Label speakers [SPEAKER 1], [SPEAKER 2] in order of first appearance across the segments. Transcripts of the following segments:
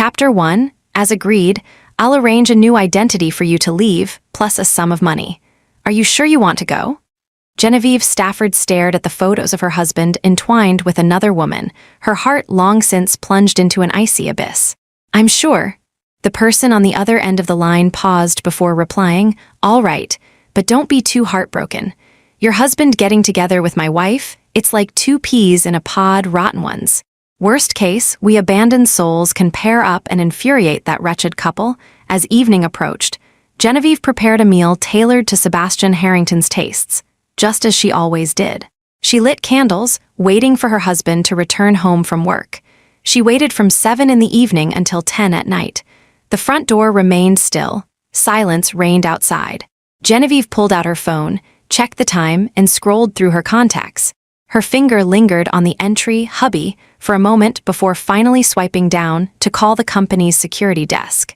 [SPEAKER 1] Chapter 1, as agreed, I'll arrange a new identity for you to leave, plus a sum of money. Are you sure you want to go? Genevieve Stafford stared at the photos of her husband entwined with another woman, her heart long since plunged into an icy abyss. I'm sure. The person on the other end of the line paused before replying, all right, but don't be too heartbroken. Your husband getting together with my wife, it's like two peas in a pod, rotten ones. Worst case, we abandoned souls can pair up and infuriate that wretched couple. As evening approached, Genevieve prepared a meal tailored to Sebastian Harrington's tastes, just as she always did. She lit candles, waiting for her husband to return home from work. She waited from 7 in the evening until 10 at night. The front door remained still. Silence reigned outside. Genevieve pulled out her phone, checked the time, and scrolled through her contacts. Her finger lingered on the entry hubby for a moment before finally swiping down to call the company's security desk.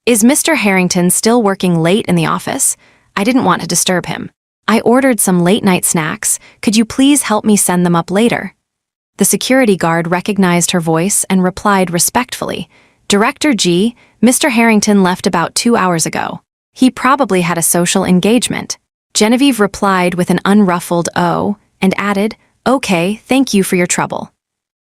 [SPEAKER 1] Is Mr. Harrington still working late in the office? I didn't want to disturb him. I ordered some late-night snacks. Could you please help me send them up later? The security guard recognized her voice and replied respectfully. Director G, Mr. Harrington left about 2 hours ago. He probably had a social engagement. Genevieve replied with an unruffled "oh" and added, okay, thank you for your trouble.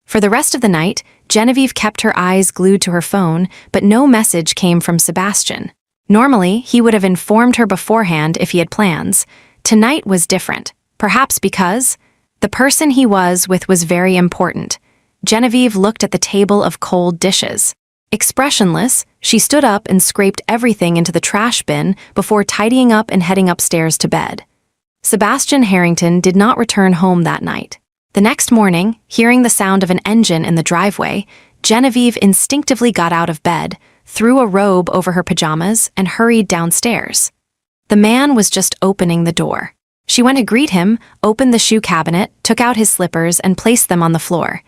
[SPEAKER 1] For the rest of the night, Genevieve kept her eyes glued to her phone, but no message came from Sebastian. Normally, he would have informed her beforehand if he had plans. Tonight was different, perhaps because the person he was with was very important. Genevieve looked at the table of cold dishes. Expressionless, she stood up and scraped everything into the trash bin before tidying up and heading upstairs to bed. Sebastian Harrington did not return home that night. The next morning, hearing the sound of an engine in the driveway, Genevieve instinctively got out of bed, threw a robe over her pajamas, and hurried downstairs. The man was just opening the door. She went to greet him, opened the shoe cabinet, took out his slippers, and placed them on the floor.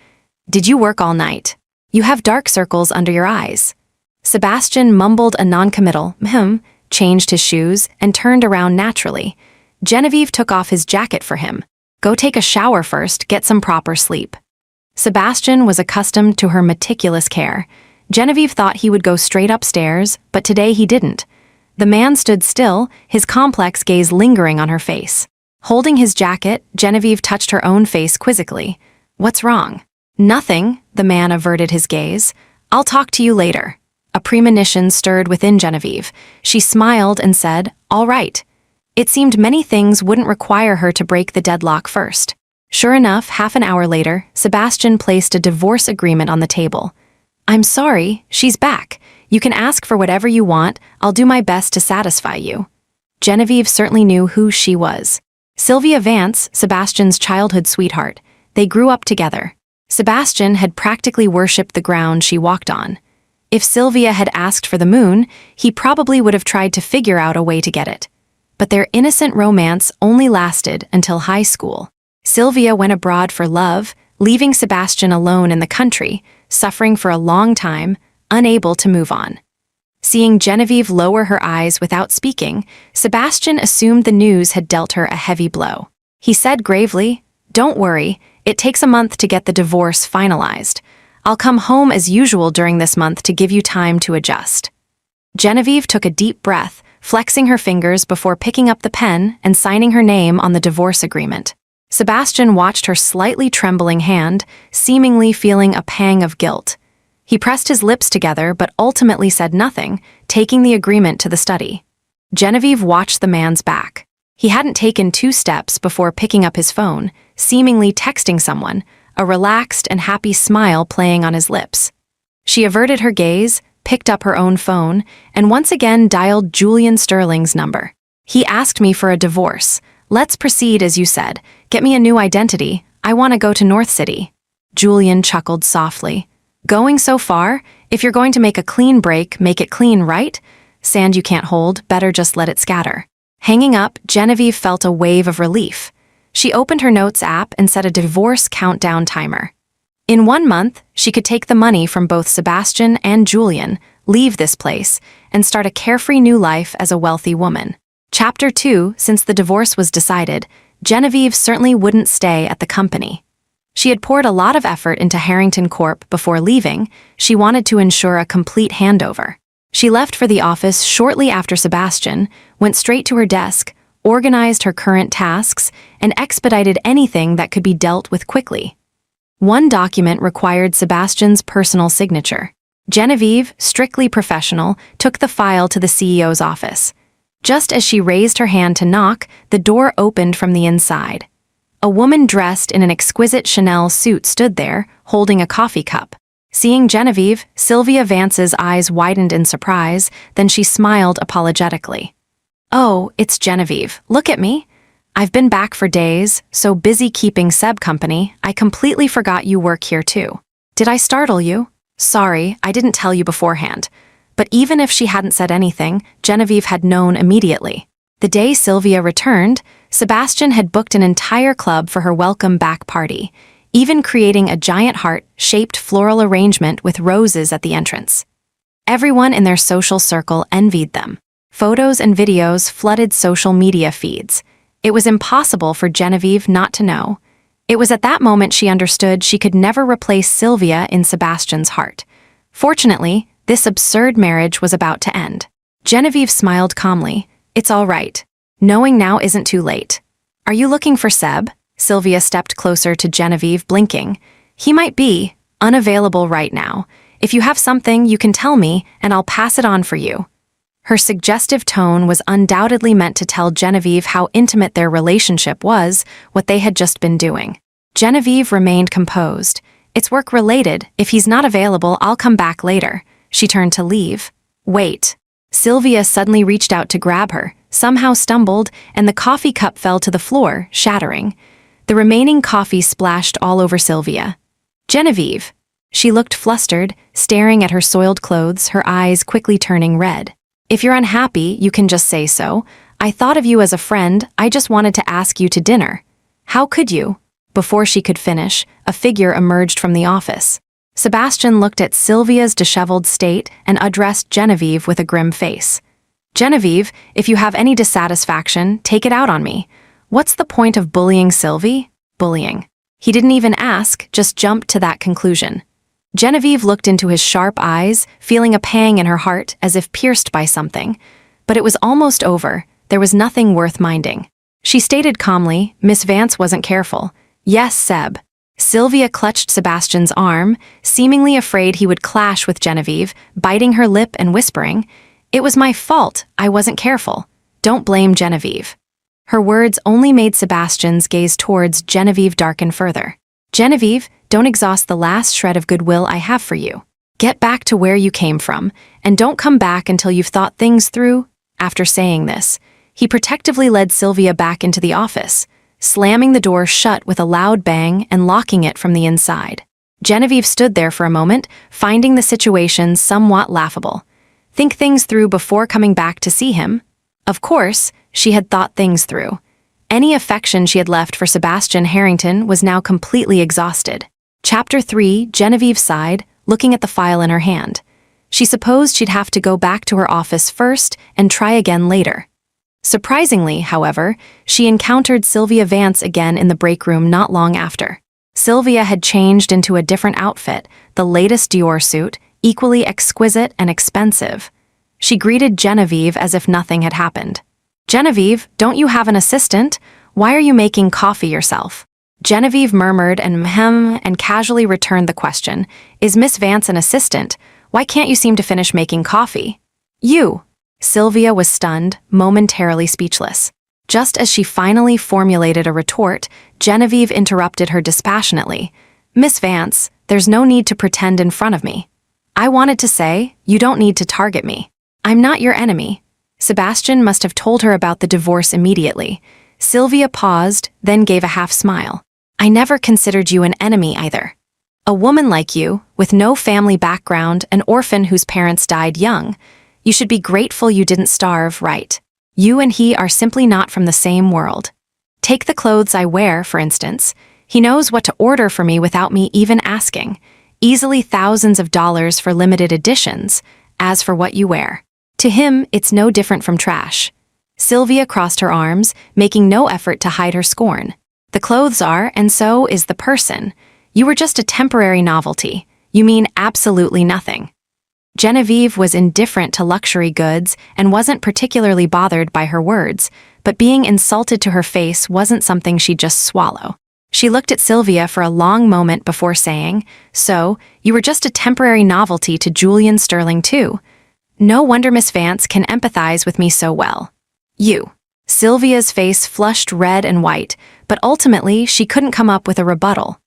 [SPEAKER 1] Did you work all night? You have dark circles under your eyes. Sebastian mumbled a non-committal changed his shoes, and turned around naturally. Genevieve took off his jacket for him. Go take a shower first, get some proper sleep. Sebastian was accustomed to her meticulous care. Genevieve thought he would go straight upstairs, but today he didn't. The man stood still, his complex gaze lingering on her face. Holding his jacket, Genevieve touched her own face quizzically. What's wrong? Nothing, the man averted his gaze. I'll talk to you later. A premonition stirred within Genevieve. She smiled and said, all right. It seemed many things wouldn't require her to break the deadlock first. Sure enough, half an hour later, Sebastian placed a divorce agreement on the table. I'm sorry, she's back. You can ask for whatever you want. I'll do my best to satisfy you. Genevieve certainly knew who she was. Sylvia Vance, Sebastian's childhood sweetheart. They grew up together. Sebastian had practically worshipped the ground she walked on. If Sylvia had asked for the moon, he probably would have tried to figure out a way to get it. But their innocent romance only lasted until high school. Sylvia went abroad for love, leaving Sebastian alone in the country, suffering for a long time, unable to move on. Seeing Genevieve lower her eyes without speaking, Sebastian assumed the news had dealt her a heavy blow. He said gravely, don't worry, it takes a month to get the divorce finalized. I'll come home as usual during this month to give you time to adjust. Genevieve took a deep breath, flexing her fingers before picking up the pen and signing her name on the divorce agreement. Sebastian watched her slightly trembling hand, seemingly feeling a pang of guilt. He pressed his lips together but ultimately said nothing, taking the agreement to the study. Genevieve watched the man's back. He hadn't taken 2 steps before picking up his phone, seemingly texting someone, a relaxed and happy smile playing on his lips. She averted her gaze, picked up her own phone, and once again dialed Julian Sterling's number. He asked me for a divorce. Let's proceed as you said. Get me a new identity. I want to go to North City. Julian chuckled softly. Going so far? If you're going to make a clean break, make it clean, right? Sand you can't hold, better just let it scatter. Hanging up, Genevieve felt a wave of relief. She opened her notes app and set a divorce countdown timer. In 1 month, she could take the money from both Sebastian and Julian, leave this place, and start a carefree new life as a wealthy woman. Chapter 2, since the divorce was decided, Genevieve certainly wouldn't stay at the company. She had poured a lot of effort into Harrington Corp before leaving. She wanted to ensure a complete handover. She left for the office shortly after Sebastian, went straight to her desk, organized her current tasks, and expedited anything that could be dealt with quickly. One document required Sebastian's personal signature. Genevieve, strictly professional, took the file to the CEO's office. Just as she raised her hand to knock, the door opened from the inside. A woman dressed in an exquisite Chanel suit stood there, holding a coffee cup. Seeing Genevieve, Sylvia Vance's eyes widened in surprise, then she smiled apologetically. "Oh, it's Genevieve. Look at me. I've been back for days, so busy keeping Seb company, I completely forgot you work here too. Did I startle you? Sorry, I didn't tell you beforehand." But even if she hadn't said anything, Genevieve had known immediately. The day Sylvia returned, Sebastian had booked an entire club for her welcome back party, even creating a giant heart-shaped floral arrangement with roses at the entrance. Everyone in their social circle envied them. Photos and videos flooded social media feeds. It was impossible for Genevieve not to know. It was at that moment she understood she could never replace Sylvia in Sebastian's heart. Fortunately, this absurd marriage was about to end. Genevieve smiled calmly. "It's all right. Knowing now isn't too late. Are you looking for Seb?" Sylvia stepped closer to Genevieve, blinking. "He might be unavailable right now. If you have something, you can tell me, and I'll pass it on for you." Her suggestive tone was undoubtedly meant to tell Genevieve how intimate their relationship was, what they had just been doing. Genevieve remained composed. "It's work-related. If he's not available, I'll come back later." She turned to leave. "Wait." Sylvia suddenly reached out to grab her, somehow stumbled, and the coffee cup fell to the floor, shattering. The remaining coffee splashed all over Sylvia. "Genevieve." She looked flustered, staring at her soiled clothes, her eyes quickly turning red. "If you're unhappy, you can just say so. I thought of you as a friend. I just wanted to ask you to dinner." "How could you?" Before she could finish, a figure emerged from the office. Sebastian looked at Sylvia's disheveled state and addressed Genevieve with a grim face. "Genevieve, if you have any dissatisfaction, take it out on me. What's the point of bullying Sylvie?" Bullying. He didn't even ask, just jumped to that conclusion. Genevieve looked into his sharp eyes, feeling a pang in her heart as if pierced by something. But it was almost over. There was nothing worth minding. She stated calmly, "Miss Vance wasn't careful." "Yes, Seb." Sylvia clutched Sebastian's arm, seemingly afraid he would clash with Genevieve, biting her lip and whispering, "It was my fault. I wasn't careful. Don't blame Genevieve." Her words only made Sebastian's gaze towards Genevieve darken further. "Genevieve, don't exhaust the last shred of goodwill I have for you. Get back to where you came from, and don't come back until you've thought things through." After saying this, he protectively led Sylvia back into the office, slamming the door shut with a loud bang and locking it from the inside. Genevieve stood there for a moment, finding the situation somewhat laughable. Think things through before coming back to see him? Of course, she had thought things through. Any affection she had left for Sebastian Harrington was now completely exhausted. Chapter 3, Genevieve sighed, looking at the file in her hand. She supposed she'd have to go back to her office first and try again later. Surprisingly, however, she encountered Sylvia Vance again in the break room not long after. Sylvia had changed into a different outfit, the latest Dior suit, equally exquisite and expensive. She greeted Genevieve as if nothing had happened. "Genevieve, don't you have an assistant? Why are you making coffee yourself?" Genevieve murmured and casually returned the question. "Is Miss Vance an assistant? Why can't you seem to finish making coffee?" "You." Sylvia was stunned, momentarily speechless. Just as she finally formulated a retort, Genevieve interrupted her dispassionately. "Miss Vance, there's no need to pretend in front of me. I wanted to say, you don't need to target me. I'm not your enemy." Sebastian must have told her about the divorce immediately. Sylvia paused, then gave a half smile. "I never considered you an enemy either. A woman like you, with no family background, an orphan whose parents died young. You should be grateful you didn't starve, right? You and he are simply not from the same world. Take the clothes I wear, for instance. He knows what to order for me without me even asking. Easily thousands of dollars for limited editions. As for what you wear, to him, it's no different from trash." Sylvia crossed her arms, making no effort to hide her scorn. "The clothes are, and so is the person. You were just a temporary novelty. You mean absolutely nothing." Genevieve was indifferent to luxury goods and wasn't particularly bothered by her words, but being insulted to her face wasn't something she'd just swallow. She looked at Sylvia for a long moment before saying, "So, you were just a temporary novelty to Julian Sterling too? No wonder Miss Vance can empathize with me so well." "You." Sylvia's face flushed red and white, but ultimately she couldn't come up with a rebuttal.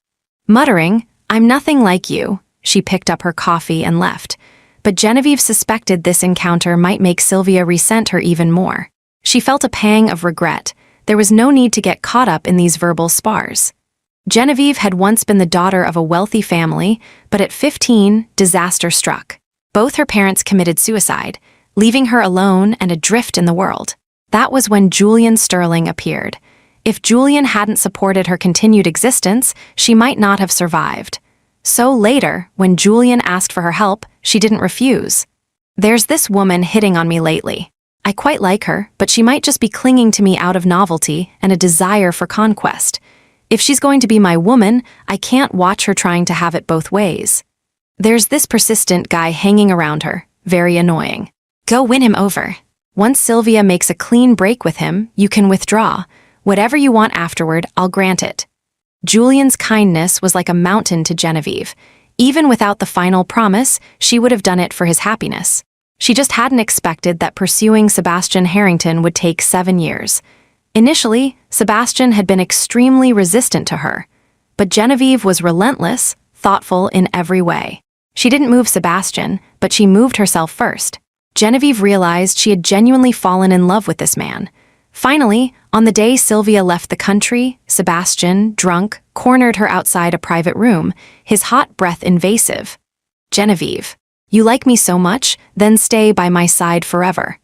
[SPEAKER 1] Muttering, "I'm nothing like you," she picked up her coffee and left. But Genevieve suspected this encounter might make Sylvia resent her even more. She felt a pang of regret. There was no need to get caught up in these verbal spars. Genevieve had once been the daughter of a wealthy family, but at 15, disaster struck. Both her parents committed suicide, leaving her alone and adrift in the world. That was when Julian Sterling appeared. If Julian hadn't supported her continued existence, she might not have survived. So later, when Julian asked for her help, she didn't refuse. "There's this woman hitting on me lately. I quite like her, but she might just be clinging to me out of novelty and a desire for conquest. If she's going to be my woman, I can't watch her trying to have it both ways. There's this persistent guy hanging around her, very annoying. Go win him over. Once Sylvia makes a clean break with him, you can withdraw. Whatever you want afterward, I'll grant it." Julian's kindness was like a mountain to Genevieve. Even without the final promise, she would have done it for his happiness. She just hadn't expected that pursuing Sebastian Harrington would take 7 years. Initially, Sebastian had been extremely resistant to her. But Genevieve was relentless, thoughtful in every way. She didn't move Sebastian, but she moved herself first. Genevieve realized she had genuinely fallen in love with this man. Finally, on the day Sylvia left the country, Sebastian, drunk, cornered her outside a private room, his hot breath invasive. "Genevieve, you like me so much, then stay by my side forever."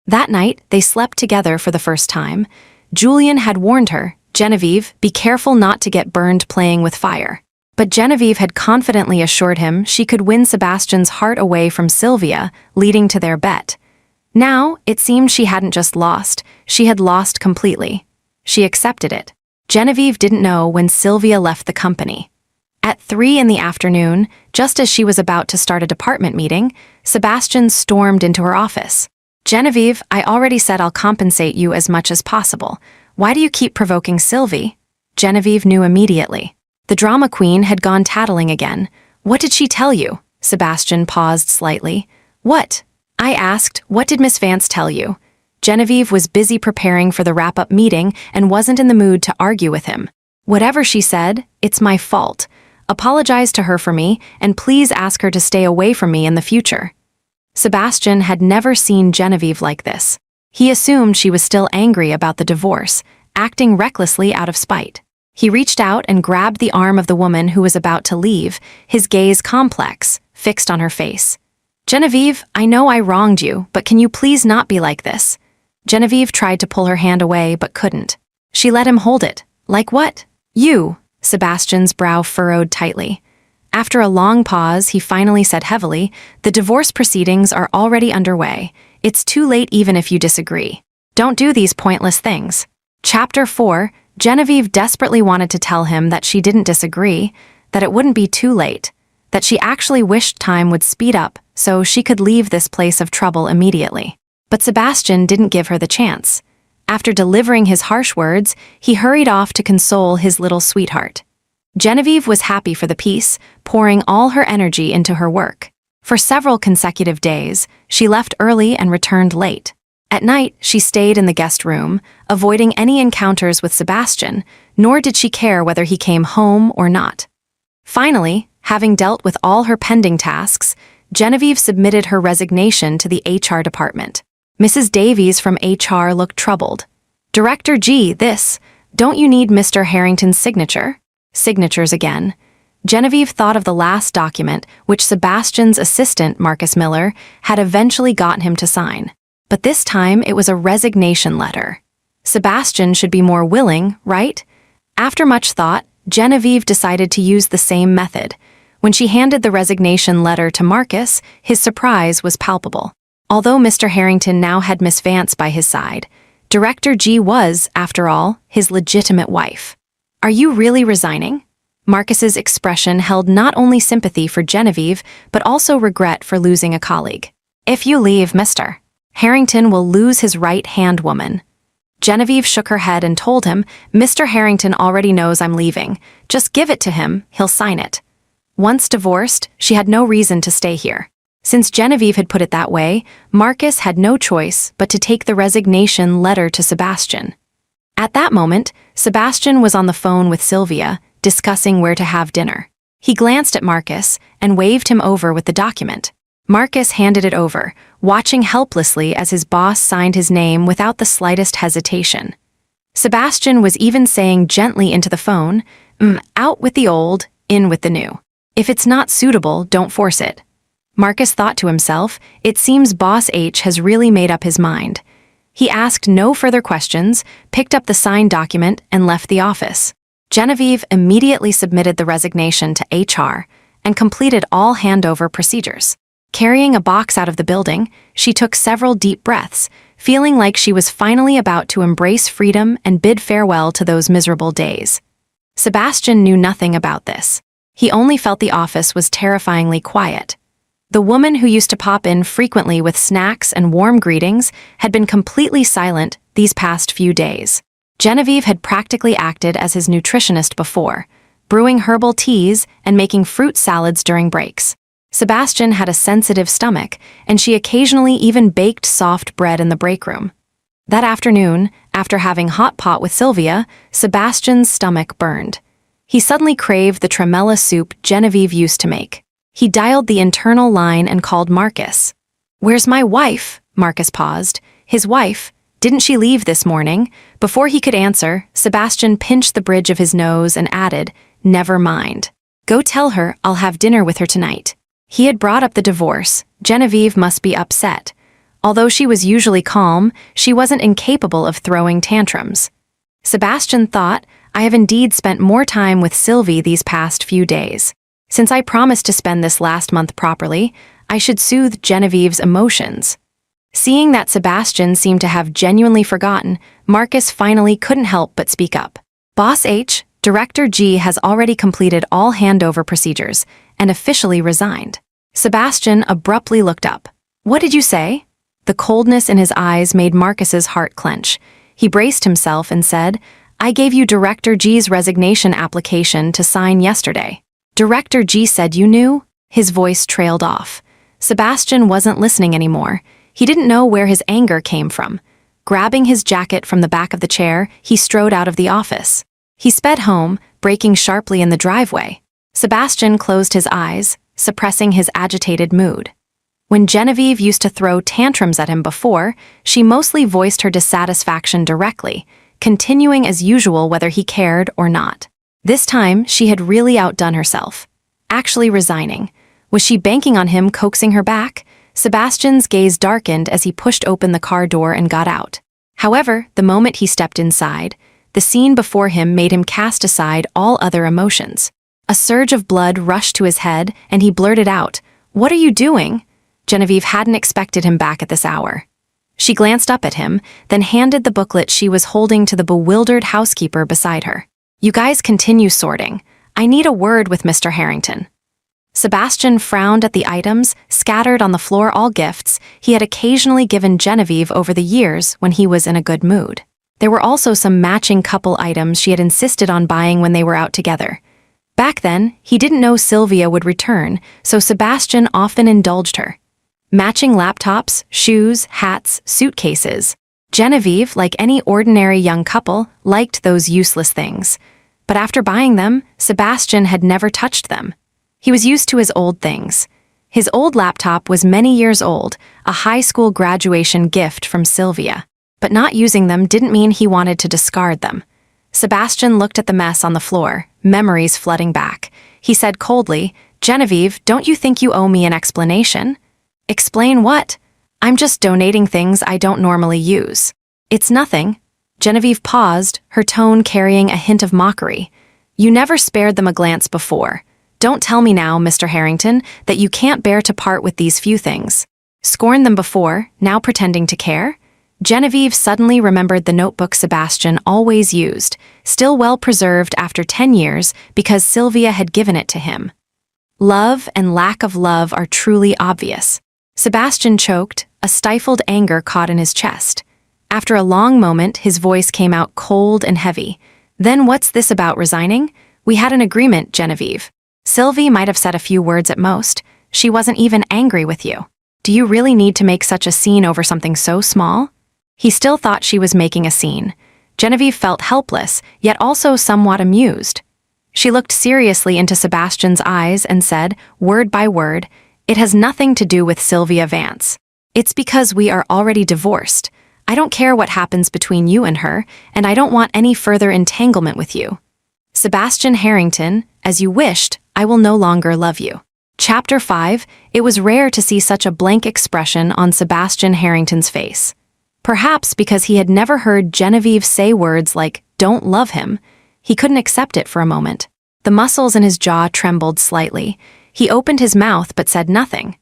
[SPEAKER 1] That night, they slept together for the first time. Julian had warned her, "Genevieve, be careful not to get burned playing with fire." But Genevieve had confidently assured him she could win Sebastian's heart away from Sylvia, leading to their bet. Now, it seemed she hadn't just lost, she had lost completely. She accepted it. Genevieve didn't know when Sylvia left the company. At 3 in the afternoon, just as she was about to start a department meeting, Sebastian stormed into her office. "Genevieve, I already said I'll compensate you as much as possible. Why do you keep provoking Sylvie?" Genevieve knew immediately. The drama queen had gone tattling again. "What did she tell you?" Sebastian paused slightly. "What?" I asked, "What did Miss Vance tell you?" Genevieve was busy preparing for the wrap-up meeting and wasn't in the mood to argue with him. "Whatever she said, it's my fault. Apologize to her for me, and please ask her to stay away from me in the future." Sebastian had never seen Genevieve like this. He assumed she was still angry about the divorce, acting recklessly out of spite. He reached out and grabbed the arm of the woman who was about to leave, his gaze complex, fixed on her face. "Genevieve, I know I wronged you, but can you please not be like this?" Genevieve tried to pull her hand away, but couldn't. She let him hold it. "Like what?" "You." Sebastian's brow furrowed tightly. After a long pause, he finally said heavily, "The divorce proceedings are already underway. It's too late even if you disagree. Don't do these pointless things." Chapter 4, Genevieve desperately wanted to tell him that she didn't disagree, that it wouldn't be too late, that she actually wished time would speed up so she could leave this place of trouble immediately. But Sebastian didn't give her the chance. After delivering his harsh words, he hurried off to console his little sweetheart. Genevieve was happy for the peace, pouring all her energy into her work. For several consecutive days, she left early and returned late. At night, she stayed in the guest room, avoiding any encounters with Sebastian, nor did she care whether he came home or not. Finally, having dealt with all her pending tasks, Genevieve submitted her resignation to the HR department. Mrs. Davies from HR looked troubled. "Director G, don't you need Mr. Harrington's signature?" Signatures again. Genevieve thought of the last document, which Sebastian's assistant, Marcus Miller, had eventually gotten him to sign. But this time it was a resignation letter. Sebastian should be more willing, right? After much thought, Genevieve decided to use the same method. When she handed the resignation letter to Marcus, his surprise was palpable. Although Mr. Harrington now had Miss Vance by his side, Director G was, after all, his legitimate wife. "Are you really resigning?" Marcus's expression held not only sympathy for Genevieve, but also regret for losing a colleague. "If you leave, Mr. Harrington will lose his right-hand woman." Genevieve shook her head and told him, "Mr. Harrington already knows I'm leaving. Just give it to him, he'll sign it." Once divorced, she had no reason to stay here. Since Genevieve had put it that way, Marcus had no choice but to take the resignation letter to Sebastian. At that moment, Sebastian was on the phone with Sylvia, discussing where to have dinner. He glanced at Marcus and waved him over with the document. Marcus handed it over, watching helplessly as his boss signed his name without the slightest hesitation. Sebastian was even saying gently into the phone, "Out with the old, in with the new. If it's not suitable, don't force it." Marcus thought to himself, it seems Boss H has really made up his mind. He asked no further questions, picked up the signed document, and left the office. Genevieve immediately submitted the resignation to HR and completed all handover procedures. Carrying a box out of the building, she took several deep breaths, feeling like she was finally about to embrace freedom and bid farewell to those miserable days. Sebastian knew nothing about this. He only felt the office was terrifyingly quiet. The woman who used to pop in frequently with snacks and warm greetings had been completely silent these past few days. Genevieve had practically acted as his nutritionist before, brewing herbal teas and making fruit salads during breaks. Sebastian had a sensitive stomach, and she occasionally even baked soft bread in the break room. That afternoon, after having hot pot with Sylvia, Sebastian's stomach burned. He suddenly craved the tremella soup Genevieve used to make. He dialed the internal line and called Marcus. "Where's my wife?" Marcus paused. His wife? Didn't she leave this morning? Before he could answer, Sebastian pinched the bridge of his nose and added, "Never mind. Go tell her I'll have dinner with her tonight." He had brought up the divorce. Genevieve must be upset. Although she was usually calm, she wasn't incapable of throwing tantrums. Sebastian thought, "I have indeed spent more time with Sylvie these past few days. Since I promised to spend this last month properly, I should soothe Genevieve's emotions." Seeing that Sebastian seemed to have genuinely forgotten, Marcus finally couldn't help but speak up. "Boss H, Director G has already completed all handover procedures and officially resigned." Sebastian abruptly looked up. "What did you say?" The coldness in his eyes made Marcus's heart clench. He braced himself and said, "I gave you Director G's resignation application to sign yesterday." "Director G said you knew?" His voice trailed off. Sebastian wasn't listening anymore. He didn't know where his anger came from. Grabbing his jacket from the back of the chair, he strode out of the office. He sped home, braking sharply in the driveway. Sebastian closed his eyes, suppressing his agitated mood. When Genevieve used to throw tantrums at him before, she mostly voiced her dissatisfaction directly, continuing as usual whether he cared or not. This time, she had really outdone herself. Actually resigning. Was she banking on him coaxing her back? Sebastian's gaze darkened as he pushed open the car door and got out. However, the moment he stepped inside, the scene before him made him cast aside all other emotions. A surge of blood rushed to his head, and he blurted out, "What are you doing?" Genevieve hadn't expected him back at this hour. She glanced up at him, then handed the booklet she was holding to the bewildered housekeeper beside her. "You guys continue sorting. I need a word with Mr. Harrington." Sebastian frowned at the items, scattered on the floor, all gifts he had occasionally given Genevieve over the years when he was in a good mood. There were also some matching couple items she had insisted on buying when they were out together. Back then, he didn't know Sylvia would return, so Sebastian often indulged her. Matching laptops, shoes, hats, suitcases. Genevieve, like any ordinary young couple, liked those useless things. But after buying them, Sebastian had never touched them. He was used to his old things. His old laptop was many years old, a high school graduation gift from Sylvia. But not using them didn't mean he wanted to discard them. Sebastian looked at the mess on the floor, memories flooding back. He said coldly, "Genevieve, don't you think you owe me an explanation?" "Explain what?" "I'm just donating things I don't normally use." "It's nothing." Genevieve paused, her tone carrying a hint of mockery. "You never spared them a glance before. Don't tell me now, Mr. Harrington, that you can't bear to part with these few things. Scorned them before, now pretending to care?" Genevieve suddenly remembered the notebook Sebastian always used, still well preserved after 10 years because Sylvia had given it to him. Love and lack of love are truly obvious. Sebastian choked, a stifled anger caught in his chest. After a long moment, his voice came out cold and heavy. Then what's this about resigning? We had an agreement, Genevieve. Sylvie might have said a few words at most. She wasn't even angry with you. Do you really need to make such a scene over something so small? He still thought she was making a scene. Genevieve felt helpless, yet also somewhat amused. She looked seriously into Sebastian's eyes and said, word by word, "It has nothing to do with Sylvia Vance. It's because we are already divorced. I don't care what happens between you and her, and I don't want any further entanglement with you. Sebastian Harrington, as you wished, I will no longer love you." Chapter 5, it was rare to see such a blank expression on Sebastian Harrington's face. Perhaps because he had never heard Genevieve say words like, "don't love him," he couldn't accept it for a moment. The muscles in his jaw trembled slightly. He opened his mouth but said nothing.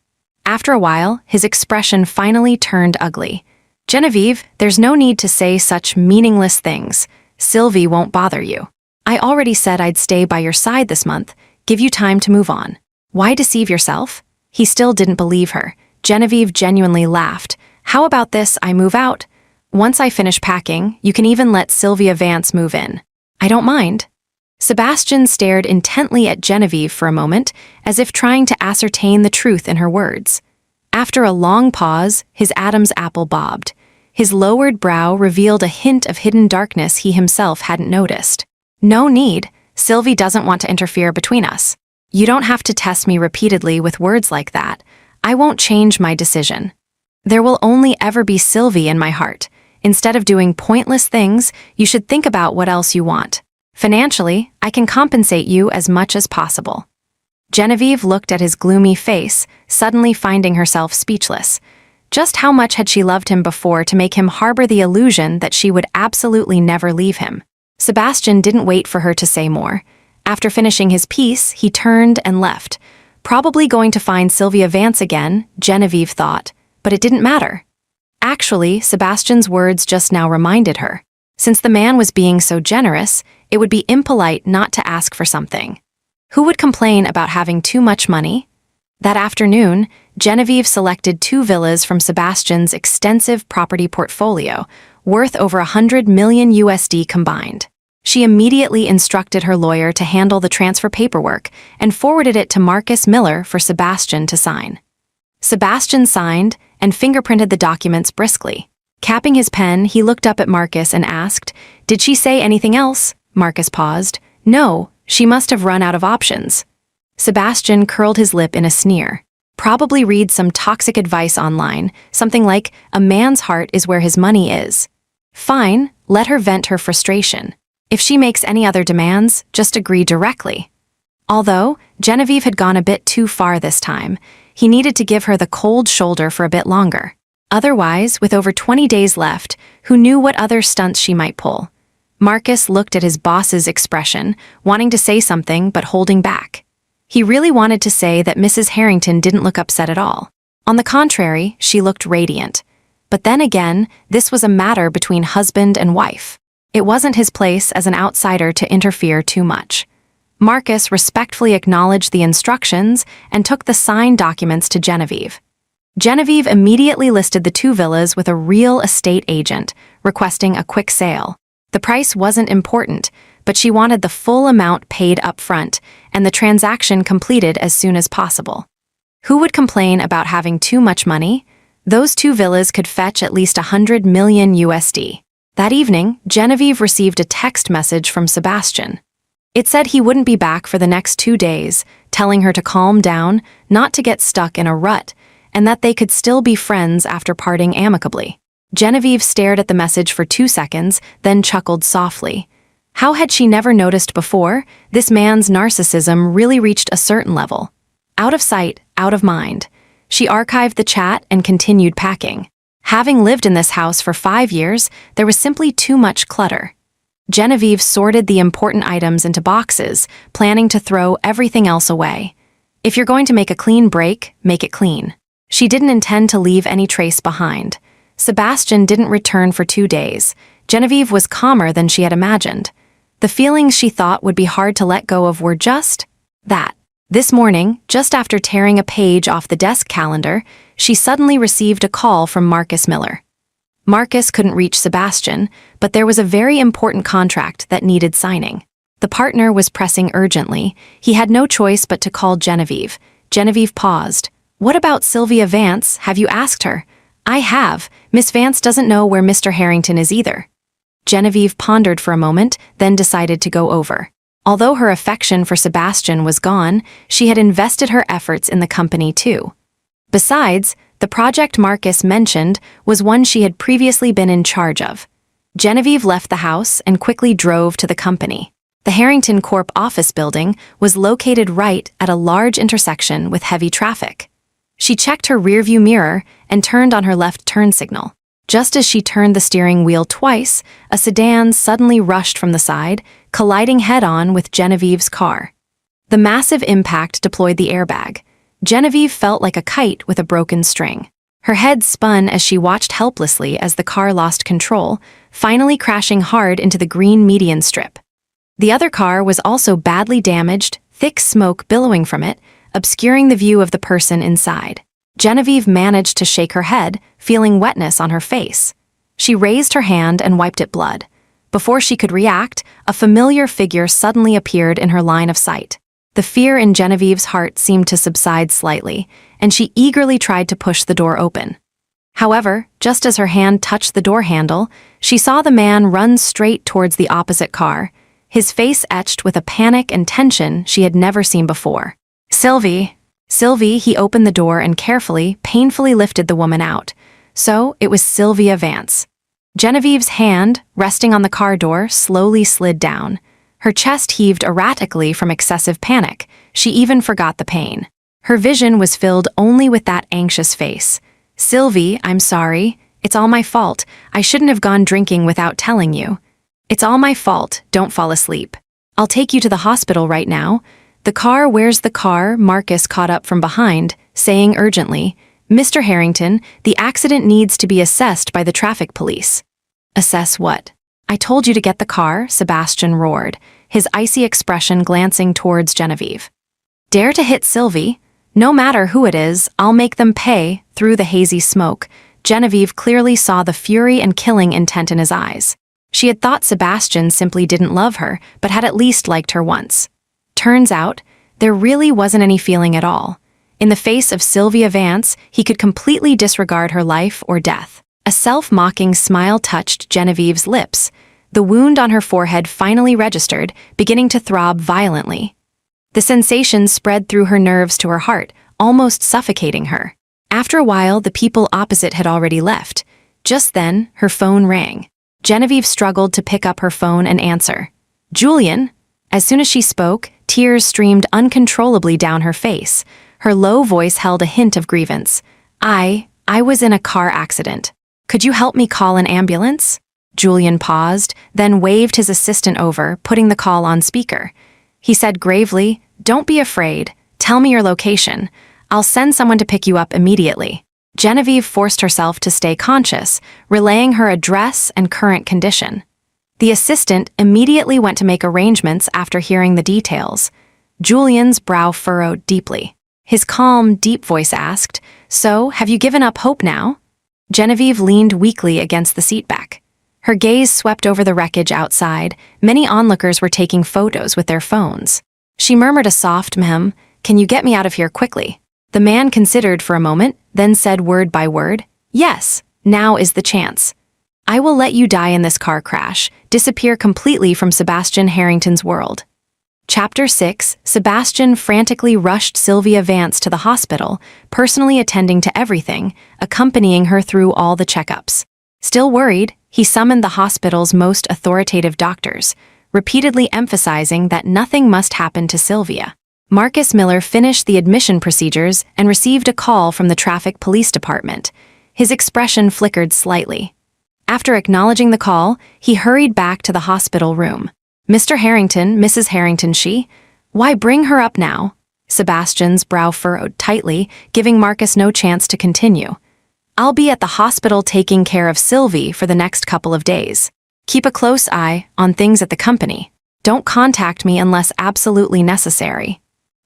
[SPEAKER 1] After a while, his expression finally turned ugly. "Genevieve, there's no need to say such meaningless things. Sylvie won't bother you. I already said I'd stay by your side this month, give you time to move on. Why deceive yourself?" He still didn't believe her. Genevieve genuinely laughed. "How about this, I move out? Once I finish packing, you can even let Sylvia Vance move in. I don't mind." Sebastian stared intently at Genevieve for a moment, as if trying to ascertain the truth in her words. After a long pause, his Adam's apple bobbed. His lowered brow revealed a hint of hidden darkness he himself hadn't noticed. "No need. Sylvie doesn't want to interfere between us. You don't have to test me repeatedly with words like that. I won't change my decision. There will only ever be Sylvie in my heart. Instead of doing pointless things, you should think about what else you want. Financially, I can compensate you as much as possible." Genevieve looked at his gloomy face, suddenly finding herself speechless. Just how much had she loved him before to make him harbor the illusion that she would absolutely never leave him? Sebastian didn't wait for her to say more. After finishing his piece, he turned and left. Probably going to find Sylvia Vance again, Genevieve thought, but it didn't matter. Actually, Sebastian's words just now reminded her. Since the man was being so generous, it would be impolite not to ask for something. Who would complain about having too much money? That afternoon, Genevieve selected 2 villas from Sebastian's extensive property portfolio, worth over $100 million USD combined. She immediately instructed her lawyer to handle the transfer paperwork and forwarded it to Marcus Miller for Sebastian to sign. Sebastian signed and fingerprinted the documents briskly. Capping his pen, he looked up at Marcus and asked, "Did she say anything else?" Marcus paused. "No, she must have run out of options." Sebastian curled his lip in a sneer. Probably read some toxic advice online, something like, "A man's heart is where his money is." Fine, let her vent her frustration. If she makes any other demands, just agree directly. Although Genevieve had gone a bit too far this time, he needed to give her the cold shoulder for a bit longer. Otherwise, with over 20 days left, who knew what other stunts she might pull? Marcus looked at his boss's expression, wanting to say something but holding back. He really wanted to say that Mrs. Harrington didn't look upset at all. On the contrary, she looked radiant. But then again, this was a matter between husband and wife. It wasn't his place as an outsider to interfere too much. Marcus respectfully acknowledged the instructions and took the signed documents to Genevieve. Genevieve immediately listed the 2 villas with a real estate agent, requesting a quick sale. The price wasn't important, but she wanted the full amount paid up front and the transaction completed as soon as possible. Who would complain about having too much money? Those 2 villas could fetch at least $100 million USD. That evening, Genevieve received a text message from Sebastian. It said he wouldn't be back for the next 2 days, telling her to calm down, not to get stuck in a rut, and that they could still be friends after parting amicably. Genevieve stared at the message for 2 seconds, then chuckled softly. How had she never noticed before? This man's narcissism really reached a certain level. Out of sight, out of mind. She archived the chat and continued packing. Having lived in this house for 5 years, there was simply too much clutter. Genevieve sorted the important items into boxes, planning to throw everything else away. If you're going to make a clean break, make it clean. She didn't intend to leave any trace behind. Sebastian didn't return for 2 days. Genevieve was calmer than she had imagined. The feelings she thought would be hard to let go of were just that. This morning, just after tearing a page off the desk calendar, she suddenly received a call from Marcus Miller. Marcus couldn't reach Sebastian, but there was a very important contract that needed signing. The partner was pressing urgently. He had no choice but to call Genevieve. Genevieve paused. "What about Sylvia Vance? Have you asked her?" "I have. Miss Vance doesn't know where Mr. Harrington is either." Genevieve pondered for a moment, then decided to go over. Although her affection for Sebastian was gone, she had invested her efforts in the company too. Besides, the project Marcus mentioned was one she had previously been in charge of. Genevieve left the house and quickly drove to the company. The Harrington Corp office building was located right at a large intersection with heavy traffic. She checked her rearview mirror and turned on her left turn signal. Just as she turned the steering wheel twice, a sedan suddenly rushed from the side, colliding head-on with Genevieve's car. The massive impact deployed the airbag. Genevieve felt like a kite with a broken string. Her head spun as she watched helplessly as the car lost control, finally crashing hard into the green median strip. The other car was also badly damaged, thick smoke billowing from it, obscuring the view of the person inside. Genevieve managed to shake her head, feeling wetness on her face. She raised her hand and wiped it blood. Before she could react, a familiar figure suddenly appeared in her line of sight. The fear in Genevieve's heart seemed to subside slightly, and she eagerly tried to push the door open. However, just as her hand touched the door handle, she saw the man run straight towards the opposite car, his face etched with a panic and tension she had never seen before. "Sylvie!" "Sylvie," he opened the door and carefully, painfully lifted the woman out. So, it was Sylvia Vance. Genevieve's hand, resting on the car door, slowly slid down. Her chest heaved erratically from excessive panic. She even forgot the pain. Her vision was filled only with that anxious face. "Sylvie, I'm sorry. It's all my fault. I shouldn't have gone drinking without telling you. It's all my fault. Don't fall asleep. I'll take you to the hospital right now." "The car, where's the car?" Marcus caught up from behind, saying urgently, "Mr. Harrington, the accident needs to be assessed by the traffic police." "Assess what?" "I told you to get the car," Sebastian roared, his icy expression glancing towards Genevieve. "Dare to hit Sylvie? No matter who it is, I'll make them pay." Through the hazy smoke, Genevieve clearly saw the fury and killing intent in his eyes. She had thought Sebastian simply didn't love her, but had at least liked her once. Turns out, there really wasn't any feeling at all. In the face of Sylvia Vance, he could completely disregard her life or death. A self-mocking smile touched Genevieve's lips. The wound on her forehead finally registered, beginning to throb violently. The sensation spread through her nerves to her heart, almost suffocating her. After a while, the people opposite had already left. Just then, her phone rang. Genevieve struggled to pick up her phone and answer. "Julian?" As soon as she spoke, tears streamed uncontrollably down her face. Her low voice held a hint of grievance. I was in a car accident. Could you help me call an ambulance?" Julian paused, then waved his assistant over, putting the call on speaker. He said gravely, "Don't be afraid. Tell me your location. I'll send someone to pick you up immediately." Genevieve forced herself to stay conscious, relaying her address and current condition. The assistant immediately went to make arrangements after hearing the details. Julian's brow furrowed deeply. His calm, deep voice asked, "So, have you given up hope now?" Genevieve leaned weakly against the seatback. Her gaze swept over the wreckage outside. Many onlookers were taking photos with their phones. She murmured a soft "Ma'am, can you get me out of here quickly?" The man considered for a moment, then said word by word, "Yes, now is the chance. I will let you die in this car crash, disappear completely from Sebastian Harrington's world." Chapter 6, Sebastian frantically rushed Sylvia Vance to the hospital, personally attending to everything, accompanying her through all the checkups. Still worried, he summoned the hospital's most authoritative doctors, repeatedly emphasizing that nothing must happen to Sylvia. Marcus Miller finished the admission procedures and received a call from the traffic police department. His expression flickered slightly. After acknowledging the call, he hurried back to the hospital room. "Mr. Harrington, Mrs. Harrington, she? Why bring her up now?" Sebastian's brow furrowed tightly, giving Marcus no chance to continue. I'll be at the hospital taking care of Sylvie for the next couple of days. Keep a close eye on things at the company. Don't contact me unless absolutely necessary.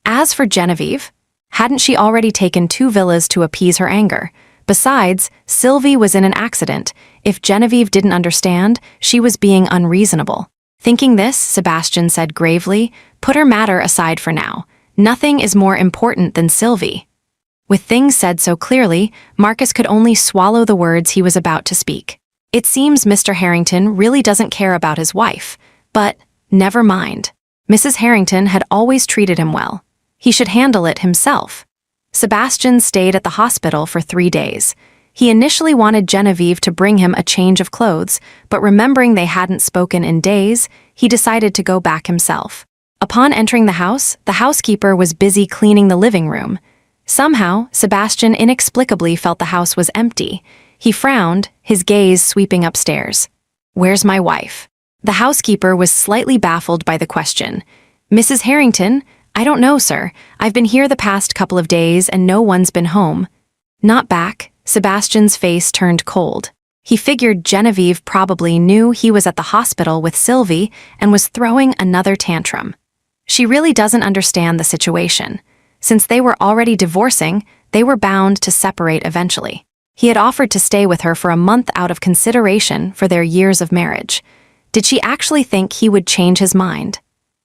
[SPEAKER 1] As for Genevieve, hadn't she already taken 2 villas to appease her anger? Besides, Sylvie was in an accident. If Genevieve didn't understand, she was being unreasonable. Thinking this, Sebastian said gravely, "Put her matter aside for now. Nothing is more important than Sylvie." With things said so clearly, Marcus could only swallow the words he was about to speak. It seems Mr. Harrington really doesn't care about his wife, but never mind. Mrs. Harrington had always treated him well. He should handle it himself. Sebastian stayed at the hospital for 3 days. He initially wanted Genevieve to bring him a change of clothes, but remembering they hadn't spoken in days, he decided to go back himself. Upon entering the house, the housekeeper was busy cleaning the living room. Somehow, Sebastian inexplicably felt the house was empty. He frowned, his gaze sweeping upstairs. "Where's my wife?" The housekeeper was slightly baffled by the question. "Mrs. Harrington? I don't know, sir. I've been here the past couple of days and no one's been home." "Not back." Sebastian's face turned cold. He figured Genevieve probably knew he was at the hospital with Sylvie and was throwing another tantrum. She really doesn't understand the situation. Since they were already divorcing, they were bound to separate eventually. He had offered to stay with her for a month out of consideration for their years of marriage. Did she actually think he would change his mind?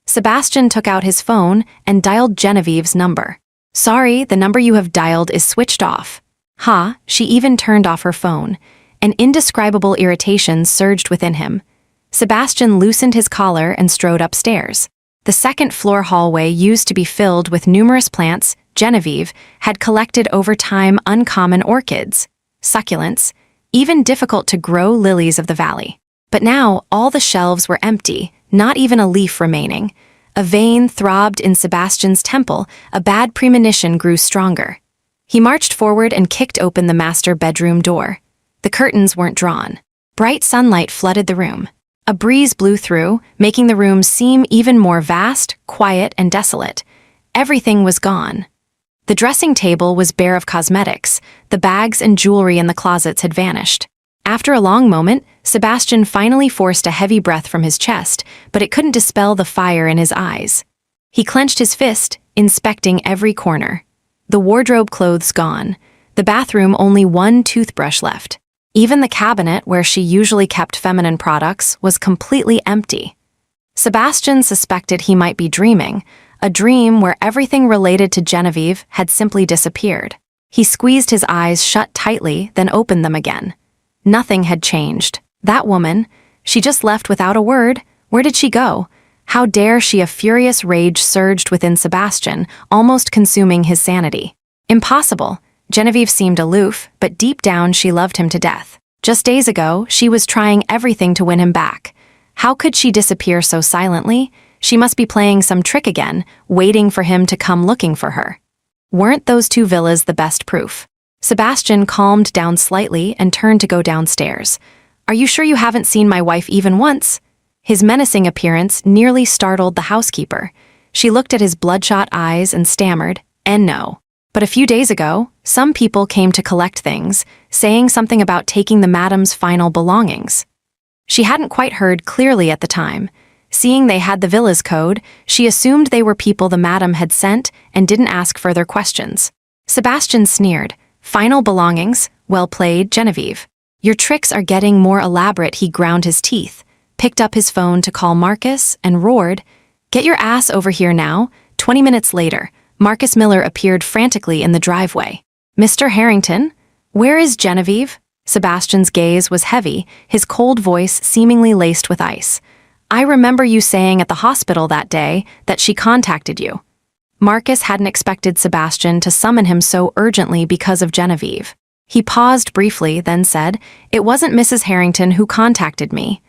[SPEAKER 1] Sebastian took out his phone and dialed Genevieve's number. "Sorry, the number you have dialed is switched off." Ha, she even turned off her phone. An indescribable irritation surged within him. Sebastian loosened his collar and strode upstairs. The second-floor hallway used to be filled with numerous plants. Genevieve had collected over time uncommon orchids, succulents, even difficult-to-grow lilies of the valley. But now all the shelves were empty, not even a leaf remaining. A vein throbbed in Sebastian's temple, a bad premonition grew stronger. He marched forward and kicked open the master bedroom door. The curtains weren't drawn. Bright sunlight flooded the room. A breeze blew through, making the room seem even more vast, quiet, and desolate. Everything was gone. The dressing table was bare of cosmetics. The bags and jewelry in the closets had vanished. After a long moment, Sebastian finally forced a heavy breath from his chest, but it couldn't dispel the fire in his eyes. He clenched his fist, inspecting every corner. The wardrobe clothes gone. The bathroom only 1 toothbrush left. Even the cabinet where she usually kept feminine products was completely empty. Sebastian suspected he might be dreaming, a dream where everything related to Genevieve had simply disappeared. He squeezed his eyes shut tightly, then opened them again. Nothing had changed. That woman, she just left without a word. Where did she go? How dare she? A furious rage surged within Sebastian, almost consuming his sanity. Impossible. Genevieve seemed aloof, but deep down she loved him to death. Just days ago, she was trying everything to win him back. How could she disappear so silently? She must be playing some trick again, waiting for him to come looking for her. Weren't those 2 villas the best proof? Sebastian calmed down slightly and turned to go downstairs. "Are you sure you haven't seen my wife even once?" His menacing appearance nearly startled the housekeeper. She looked at his bloodshot eyes and stammered, "And no. But a few days ago, some people came to collect things, saying something about taking the madam's final belongings." She hadn't quite heard clearly at the time. Seeing they had the villa's code, she assumed they were people the madam had sent and didn't ask further questions. Sebastian sneered. "Final belongings? Well played, Genevieve. Your tricks are getting more elaborate." He ground his teeth, picked up his phone to call Marcus, and roared, "Get your ass over here now." 20 minutes later, Marcus Miller appeared frantically in the driveway. "Mr. Harrington? Where is Genevieve?" Sebastian's gaze was heavy, his cold voice seemingly laced with ice. "I remember you saying at the hospital that day that she contacted you." Marcus hadn't expected Sebastian to summon him so urgently because of Genevieve. He paused briefly, then said, "It wasn't Mrs. Harrington who contacted me."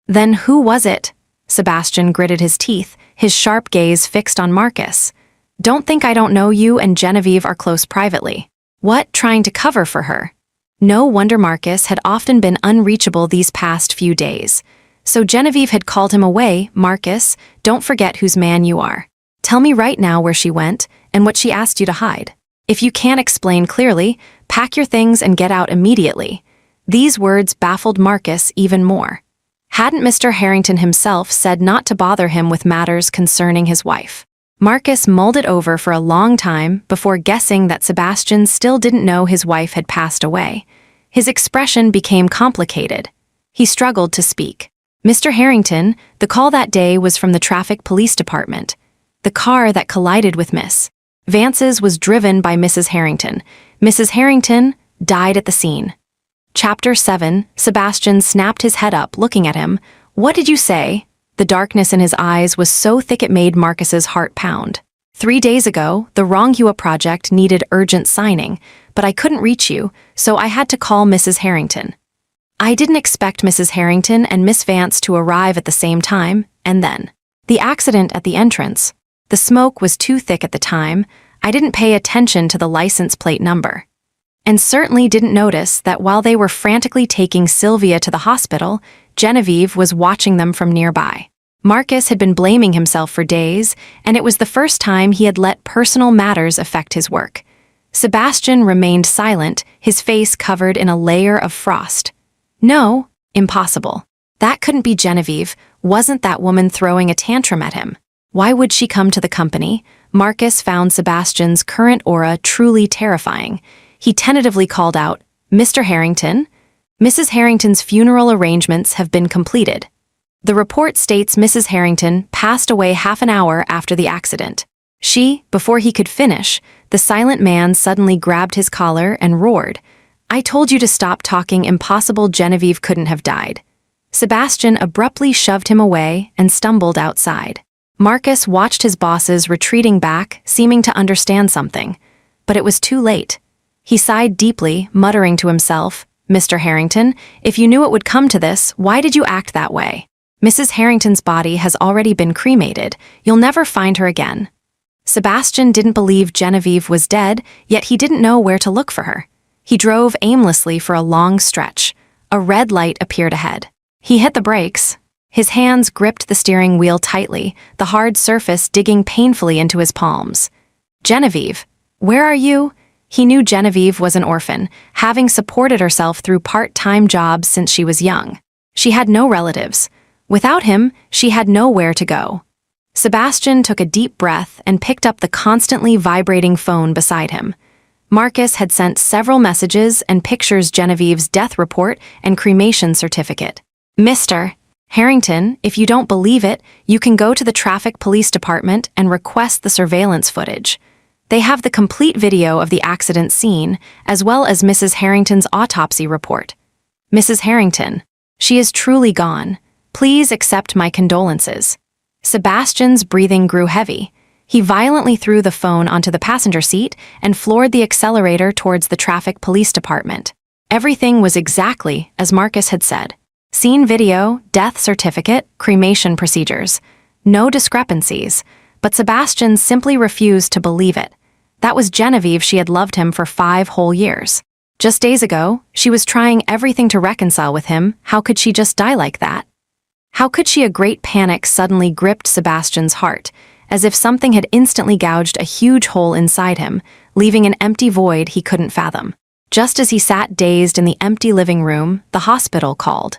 [SPEAKER 1] "Then who was it?" Sebastian gritted his teeth, his sharp gaze fixed on Marcus. "Don't think I don't know you and Genevieve are close privately." "What, trying to cover for her?" No wonder Marcus had often been unreachable these past few days. So Genevieve had called him away. "Marcus, don't forget whose man you are. Tell me right now where she went and what she asked you to hide." If you can't explain clearly, pack your things and get out immediately. These words baffled Marcus even more. Hadn't Mr. Harrington himself said not to bother him with matters concerning his wife? Marcus mulled it over for a long time before guessing that Sebastian still didn't know his wife had passed away. His expression became complicated. He struggled to speak. Mr. Harrington, the call that day was from the traffic police department. The car that collided with Miss Vance's was driven by Mrs. Harrington. Mrs. Harrington died at the scene. Chapter 7. Sebastian snapped his head up, looking at him. What did you say? The darkness in his eyes was so thick it made Marcus's heart pound. 3 days ago, the Wronghua project needed urgent signing, but I couldn't reach you, so I had to call Mrs. Harrington. I didn't expect Mrs. Harrington and Miss Vance to arrive at the same time, and then. The accident at the entrance. The smoke was too thick at the time. I didn't pay attention to the license plate number. And certainly didn't notice that while they were frantically taking Sylvia to the hospital, Genevieve was watching them from nearby. Marcus had been blaming himself for days, and it was the first time he had let personal matters affect his work. Sebastian remained silent, his face covered in a layer of frost. No, impossible. That couldn't be Genevieve. Wasn't that woman throwing a tantrum at him? Why would she come to the company? Marcus found Sebastian's current aura truly terrifying. He tentatively called out, Mr. Harrington? Mrs. Harrington's funeral arrangements have been completed. The report states Mrs. Harrington passed away half an hour after the accident. Before he could finish, the silent man suddenly grabbed his collar and roared, I told you to stop talking. Impossible. Genevieve couldn't have died. Sebastian abruptly shoved him away and stumbled outside. Marcus watched his bosses retreating back, seeming to understand something. But it was too late. He sighed deeply, muttering to himself, Mr. Harrington, if you knew it would come to this, why did you act that way? Mrs. Harrington's body has already been cremated. You'll never find her again. Sebastian didn't believe Genevieve was dead, yet he didn't know where to look for her. He drove aimlessly for a long stretch. A red light appeared ahead. He hit the brakes. His hands gripped the steering wheel tightly, the hard surface digging painfully into his palms. Genevieve, where are you? He knew Genevieve was an orphan, having supported herself through part-time jobs since she was young. She had no relatives. Without him, she had nowhere to go. Sebastian took a deep breath and picked up the constantly vibrating phone beside him. Marcus had sent several messages and pictures Genevieve's death report and cremation certificate. Mr. Harrington, if you don't believe it, you can go to the traffic police department and request the surveillance footage. They have the complete video of the accident scene, as well as Mrs. Harrington's autopsy report. Mrs. Harrington, she is truly gone. Please accept my condolences. Sebastian's breathing grew heavy. He violently threw the phone onto the passenger seat and floored the accelerator towards the traffic police department. Everything was exactly as Marcus had said. Scene video, death certificate, cremation procedures. No discrepancies, but Sebastian simply refused to believe it. That was Genevieve. She had loved him for 5 whole years. Just days ago, she was trying everything to reconcile with him. How could she just die like that? How could she? A great panic suddenly gripped Sebastian's heart, as if something had instantly gouged a huge hole inside him, leaving an empty void he couldn't fathom. Just as he sat dazed in the empty living room, the hospital called.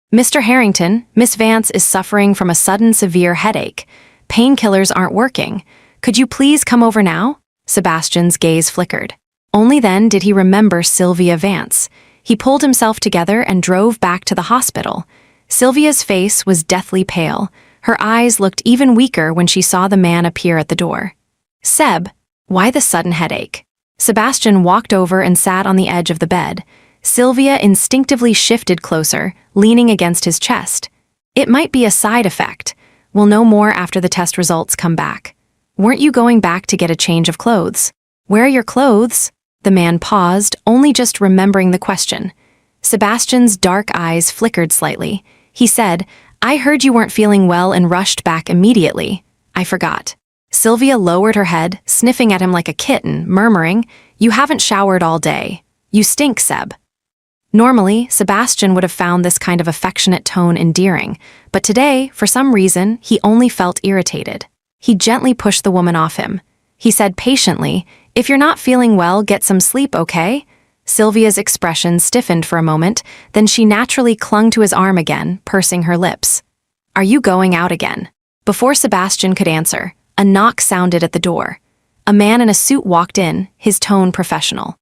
[SPEAKER 1] Mr. Harrington, Miss Vance is suffering from a sudden severe headache. Painkillers aren't working. Could you please come over now? Sebastian's gaze flickered. Only then did he remember Sylvia Vance. He pulled himself together and drove back to the hospital. Sylvia's face was deathly pale. Her eyes looked even weaker when she saw the man appear at the door. Seb, why the sudden headache? Sebastian walked over and sat on the edge of the bed. Sylvia instinctively shifted closer, leaning against his chest. It might be a side effect. We'll know more after the test results come back. Weren't you going back to get a change of clothes? Where are your clothes? The man paused, only just remembering the question. Sebastian's dark eyes flickered slightly. He said, I heard you weren't feeling well and rushed back immediately. I forgot. Sylvia lowered her head, sniffing at him like a kitten, murmuring, You haven't showered all day. You stink, Seb. Normally, Sebastian would have found this kind of affectionate tone endearing, but today, for some reason, he only felt irritated. He gently pushed the woman off him. He said patiently, If you're not feeling well, get some sleep, okay? Sylvia's expression stiffened for a moment, then she naturally clung to his arm again, pursing her lips. Are you going out again? Before Sebastian could answer, a knock sounded at the door. A man in a suit walked in, his tone professional.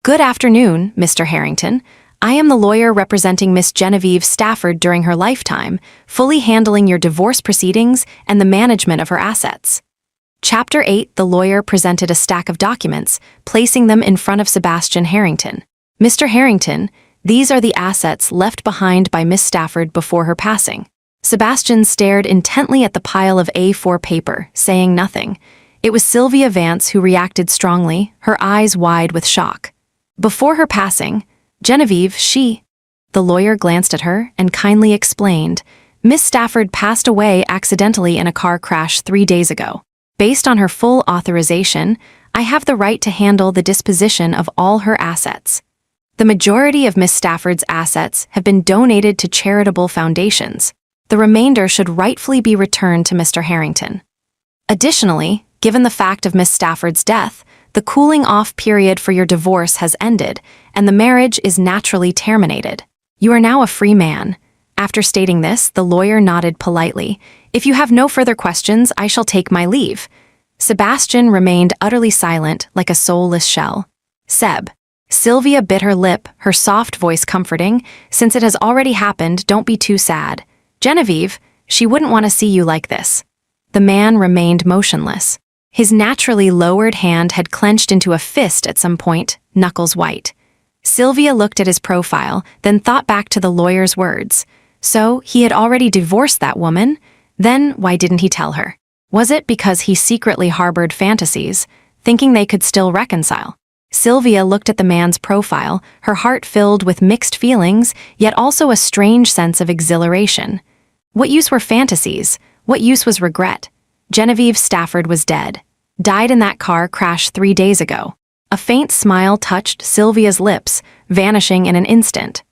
[SPEAKER 1] Good afternoon, Mr. Harrington. I am the lawyer representing Miss Genevieve Stafford during her lifetime, fully handling your divorce proceedings and the management of her assets. Chapter 8. The lawyer presented a stack of documents, placing them in front of Sebastian Harrington. Mr. Harrington, these are the assets left behind by Miss Stafford before her passing. Sebastian stared intently at the pile of A4 paper, saying nothing. It was Sylvia Vance who reacted strongly, her eyes wide with shock. Before her passing, Genevieve, the lawyer glanced at her and kindly explained, Miss Stafford passed away accidentally in a car crash 3 days ago. Based on her full authorization, I have the right to handle the disposition of all her assets. The majority of Miss Stafford's assets have been donated to charitable foundations. The remainder should rightfully be returned to Mr. Harrington. Additionally, given the fact of Miss Stafford's death, the cooling-off period for your divorce has ended, and the marriage is naturally terminated. You are now a free man. After stating this, the lawyer nodded politely. If you have no further questions, I shall take my leave. Sebastian remained utterly silent, like a soulless shell. Seb. Sylvia bit her lip, her soft voice comforting. Since it has already happened, don't be too sad. Genevieve, she wouldn't want to see you like this. The man remained motionless. His naturally lowered hand had clenched into a fist at some point, knuckles white. Sylvia looked at his profile, then thought back to the lawyer's words. So, he had already divorced that woman? Then, why didn't he tell her? Was it because he secretly harbored fantasies, thinking they could still reconcile? Sylvia looked at the man's profile, her heart filled with mixed feelings, yet also a strange sense of exhilaration. What use were fantasies? What use was regret? Genevieve Stafford was dead. Died in that car crash 3 days ago. A faint smile touched Sylvia's lips, vanishing in an instant.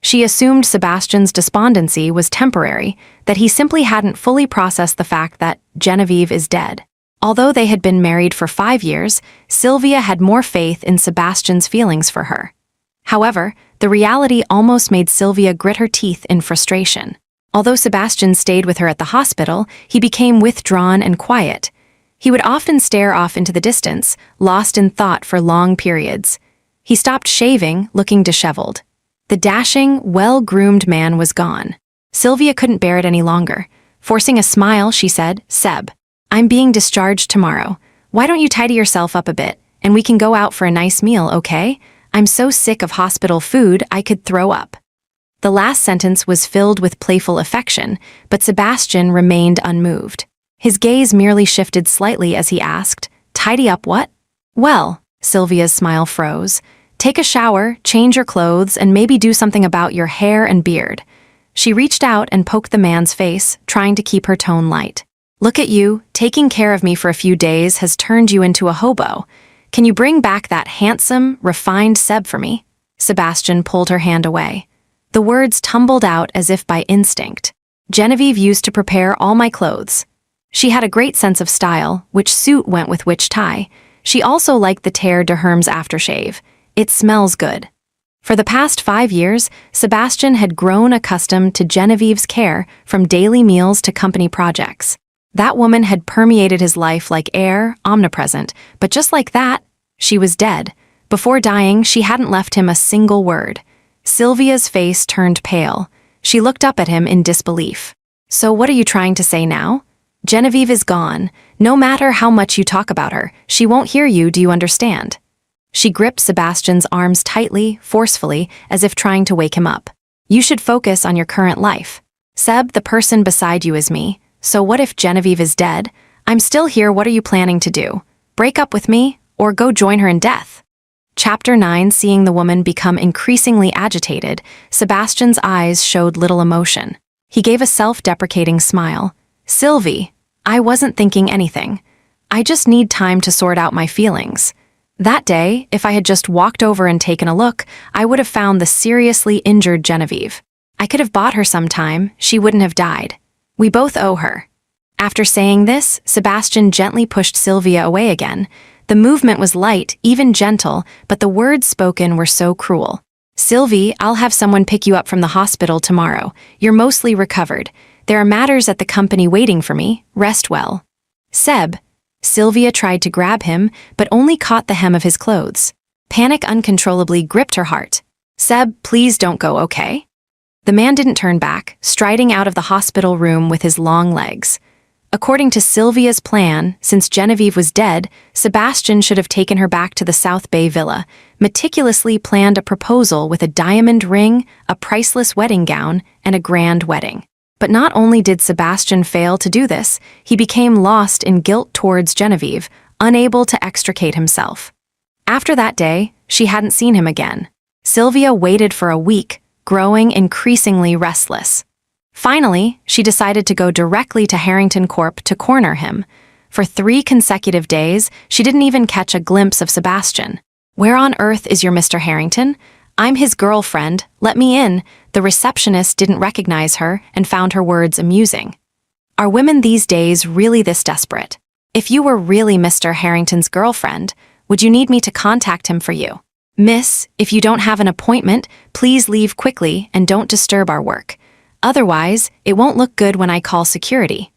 [SPEAKER 1] She assumed Sebastian's despondency was temporary, that he simply hadn't fully processed the fact that Genevieve is dead. Although they had been married for 5 years, Sylvia had more faith in Sebastian's feelings for her. However, the reality almost made Sylvia grit her teeth in frustration. Although Sebastian stayed with her at the hospital, he became withdrawn and quiet. He would often stare off into the distance, lost in thought for long periods. He stopped shaving, looking disheveled. The dashing, well-groomed man was gone. Sylvia couldn't bear it any longer. Forcing a smile, she said, Seb, I'm being discharged tomorrow. Why don't you tidy yourself up a bit, and we can go out for a nice meal, okay? I'm so sick of hospital food, I could throw up. The last sentence was filled with playful affection, but Sebastian remained unmoved. His gaze merely shifted slightly as he asked, tidy up what? Well, Sylvia's smile froze. Take a shower, change your clothes, and maybe do something about your hair and beard. She reached out and poked the man's face, trying to keep her tone light. Look at you, taking care of me for a few days has turned you into a hobo. Can you bring back that handsome, refined Seb for me? Sebastian pulled her hand away. The words tumbled out as if by instinct. Genevieve used to prepare all my clothes. She had a great sense of style, which suit went with which tie. She also liked the Terre de Hermes aftershave. It smells good. For the past 5 years, Sebastian had grown accustomed to Genevieve's care, from daily meals to company projects. That woman had permeated his life like air, omnipresent, but just like that, she was dead. Before dying, she hadn't left him a single word. Sylvia's face turned pale. She looked up at him in disbelief. So what are you trying to say now? Genevieve is gone. No matter how much you talk about her, she won't hear you, do you understand? She gripped Sebastian's arms tightly, forcefully, as if trying to wake him up. You should focus on your current life. Seb, the person beside you is me. So what if Genevieve is dead? I'm still here, what are you planning to do? Break up with me, or go join her in death? Chapter 9. Seeing the woman become increasingly agitated, Sebastian's eyes showed little emotion. He gave a self-deprecating smile. Sylvie, I wasn't thinking anything. I just need time to sort out my feelings. That day, if I had just walked over and taken a look, I would have found the seriously injured Genevieve. I could have bought her some time, she wouldn't have died. We both owe her. After saying this, Sebastian gently pushed Sylvia away again. The movement was light, even gentle, but the words spoken were so cruel. "Sylvie, I'll have someone pick you up from the hospital tomorrow. You're mostly recovered. There are matters at the company waiting for me. Rest well." "Seb." Sylvia tried to grab him, but only caught the hem of his clothes. Panic uncontrollably gripped her heart. "Seb, please don't go, okay?" The man didn't turn back, striding out of the hospital room with his long legs. According to Sylvia's plan, since Genevieve was dead, Sebastian should have taken her back to the South Bay villa, meticulously planned a proposal with a diamond ring, a priceless wedding gown, and a grand wedding. But not only did Sebastian fail to do this, he became lost in guilt towards Genevieve, unable to extricate himself. After that day, she hadn't seen him again. Sylvia waited for a week, growing increasingly restless. Finally, she decided to go directly to Harrington Corp to corner him. For 3 consecutive days, she didn't even catch a glimpse of Sebastian. "Where on earth is your Mr. Harrington? I'm his girlfriend, let me in." The receptionist didn't recognize her and found her words amusing. Are women these days really this desperate? If you were really Mr. Harrington's girlfriend, would you need me to contact him for you? "Miss, if you don't have an appointment, please leave quickly and don't disturb our work. Otherwise, it won't look good when I call security."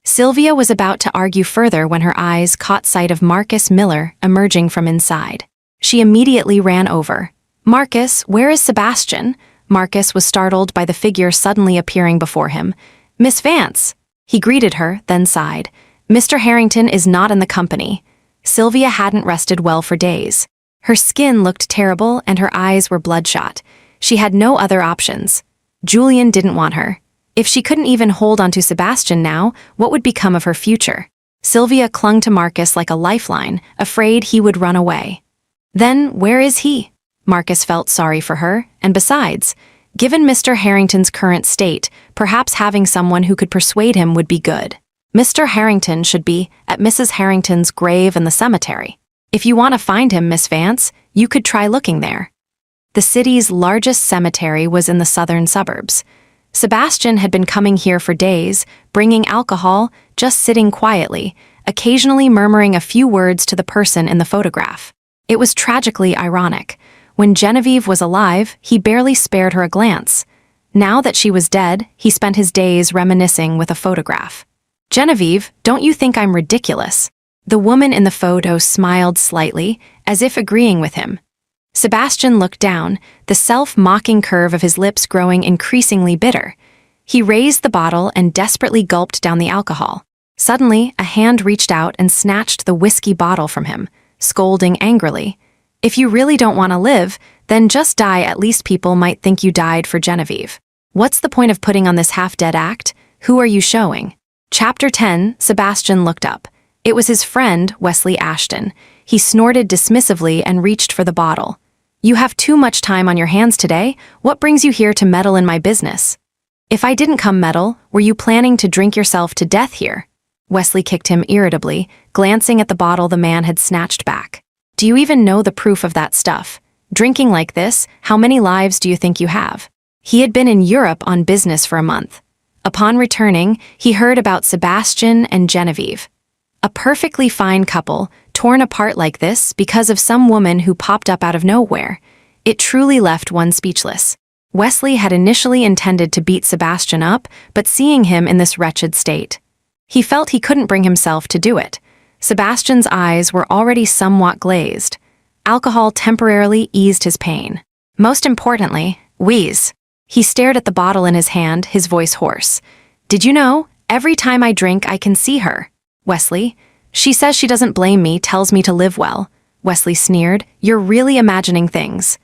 [SPEAKER 1] Sylvia was about to argue further when her eyes caught sight of Marcus Miller emerging from inside. She immediately ran over. "Marcus, where is Sebastian?" Marcus was startled by the figure suddenly appearing before him. "Miss Vance." He greeted her, then sighed. "Mr. Harrington is not in the company." Sylvia hadn't rested well for days. Her skin looked terrible and her eyes were bloodshot. She had no other options. Julian didn't want her. If she couldn't even hold onto Sebastian now, what would become of her future? Sylvia clung to Marcus like a lifeline, afraid he would run away. Then, where is he? Marcus felt sorry for her, and besides, given Mr. Harrington's current state, perhaps having someone who could persuade him would be good. Mr. Harrington should be at Mrs. Harrington's grave in the cemetery. If you want to find him, Miss Vance, you could try looking there. The city's largest cemetery was in the southern suburbs. Sebastian had been coming here for days, bringing alcohol, just sitting quietly, occasionally murmuring a few words to the person in the photograph. It was tragically ironic. When Genevieve was alive, he barely spared her a glance. Now that she was dead, he spent his days reminiscing with a photograph. "Genevieve, don't you think I'm ridiculous?" The woman in the photo smiled slightly, as if agreeing with him. Sebastian looked down, the self-mocking curve of his lips growing increasingly bitter. He raised the bottle and desperately gulped down the alcohol. Suddenly, a hand reached out and snatched the whiskey bottle from him, scolding angrily. "If you really don't want to live, then just die. At least people might think you died for Genevieve. What's the point of putting on this half-dead act? Who are you showing?" Chapter 10, Sebastian looked up. It was his friend, Wesley Ashton. He snorted dismissively and reached for the bottle. "You have too much time on your hands today. What brings you here to meddle in my business?" "If I didn't come meddle, were you planning to drink yourself to death here?" Wesley kicked him irritably, glancing at the bottle the man had snatched back. "Do you even know the proof of that stuff? Drinking like this, how many lives do you think you have?" He had been in Europe on business for a month. Upon returning, he heard about Sebastian and Genevieve. A perfectly fine couple, torn apart like this because of some woman who popped up out of nowhere. It truly left one speechless. Wesley had initially intended to beat Sebastian up, but seeing him in this wretched state, he felt he couldn't bring himself to do it. Sebastian's eyes were already somewhat glazed. Alcohol temporarily eased his pain. Most importantly, wheeze. He stared at the bottle in his hand, his voice hoarse. "Did you know? Every time I drink, I can see her." "Wesley, she says she doesn't blame me, tells me to live well." Wesley sneered. "You're really imagining things."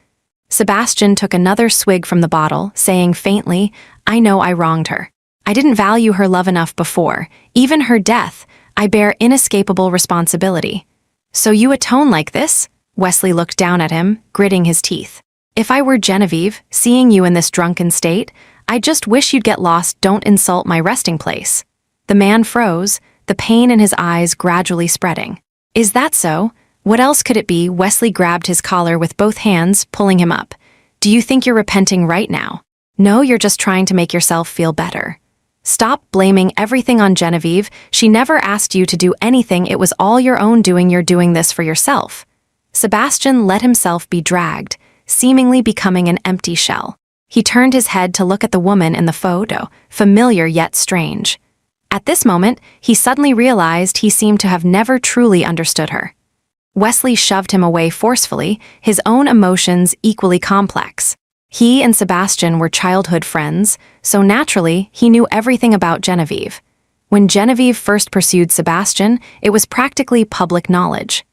[SPEAKER 1] Sebastian took another swig from the bottle, saying faintly, "I know I wronged her. I didn't value her love enough before. Even her death, I bear inescapable responsibility." "So you atone like this?" Wesley looked down at him, gritting his teeth. "If I were Genevieve, seeing you in this drunken state, I just wish you'd get lost. Don't insult my resting place." The man froze, the pain in his eyes gradually spreading. "Is that so? What else could it be?" Wesley grabbed his collar with both hands, pulling him up. "Do you think you're repenting right now?" "No, you're just trying to make yourself feel better." Stop blaming everything on Genevieve. She never asked you to do anything. It was all your own doing. You're doing this for yourself. Sebastian let himself be dragged, seemingly becoming an empty shell. He turned his head to look at the woman in the photo, familiar yet strange. At this moment, he suddenly realized he seemed to have never truly understood her. Wesley shoved him away forcefully, his own emotions equally complex. He and Sebastian were childhood friends, so naturally, he knew everything about Genevieve. When Genevieve first pursued Sebastian, it was practically public knowledge.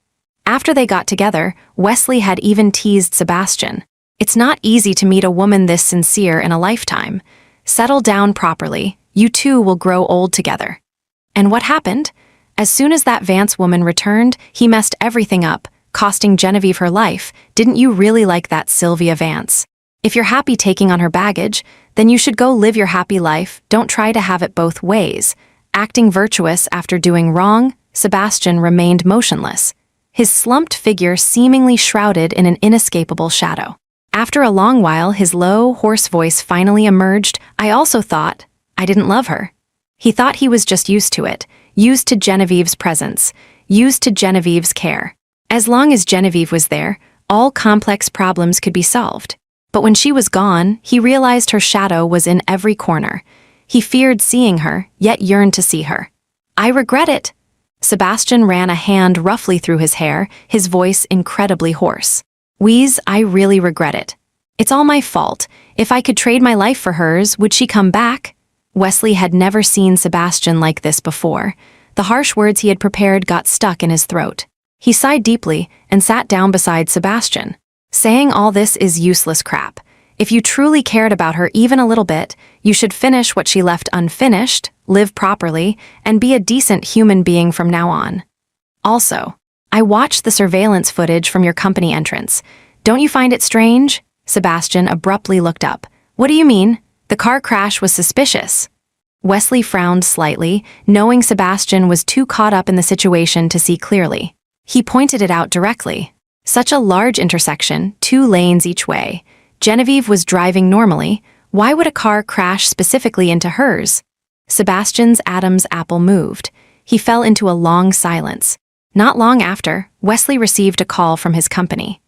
[SPEAKER 1] After they got together, Wesley had even teased Sebastian. It's not easy to meet a woman this sincere in a lifetime. Settle down properly, you two will grow old together. And what happened? As soon as that Vance woman returned, he messed everything up, costing Genevieve her life. Didn't you really like that Sylvia Vance? If you're happy taking on her baggage, then you should go live your happy life. Don't try to have it both ways. Acting virtuous after doing wrong, Sebastian remained motionless, his slumped figure seemingly shrouded in an inescapable shadow. After a long while, his low, hoarse voice finally emerged. I also thought I didn't love her. He thought he was just used to it, used to Genevieve's presence, used to Genevieve's care. As long as Genevieve was there, all complex problems could be solved. But when she was gone, he realized her shadow was in every corner. He feared seeing her, yet yearned to see her. I regret it. Sebastian ran a hand roughly through his hair, his voice incredibly hoarse. Wheeze, I really regret it. It's all my fault. If I could trade my life for hers, would she come back? Wesley had never seen Sebastian like this before. The harsh words he had prepared got stuck in his throat. He sighed deeply and sat down beside Sebastian. Saying all this is useless crap. If you truly cared about her even a little bit, you should finish what she left unfinished, live properly, and be a decent human being from now on. Also, I watched the surveillance footage from your company entrance. Don't you find it strange? Sebastian abruptly looked up. What do you mean? The car crash was suspicious. Wesley frowned slightly, knowing Sebastian was too caught up in the situation to see clearly. He pointed it out directly. Such a large intersection, 2 lanes each way. Genevieve was driving normally. Why would a car crash specifically into hers? Sebastian's Adam's apple moved. He fell into a long silence. Not long after, Wesley received a call from his company.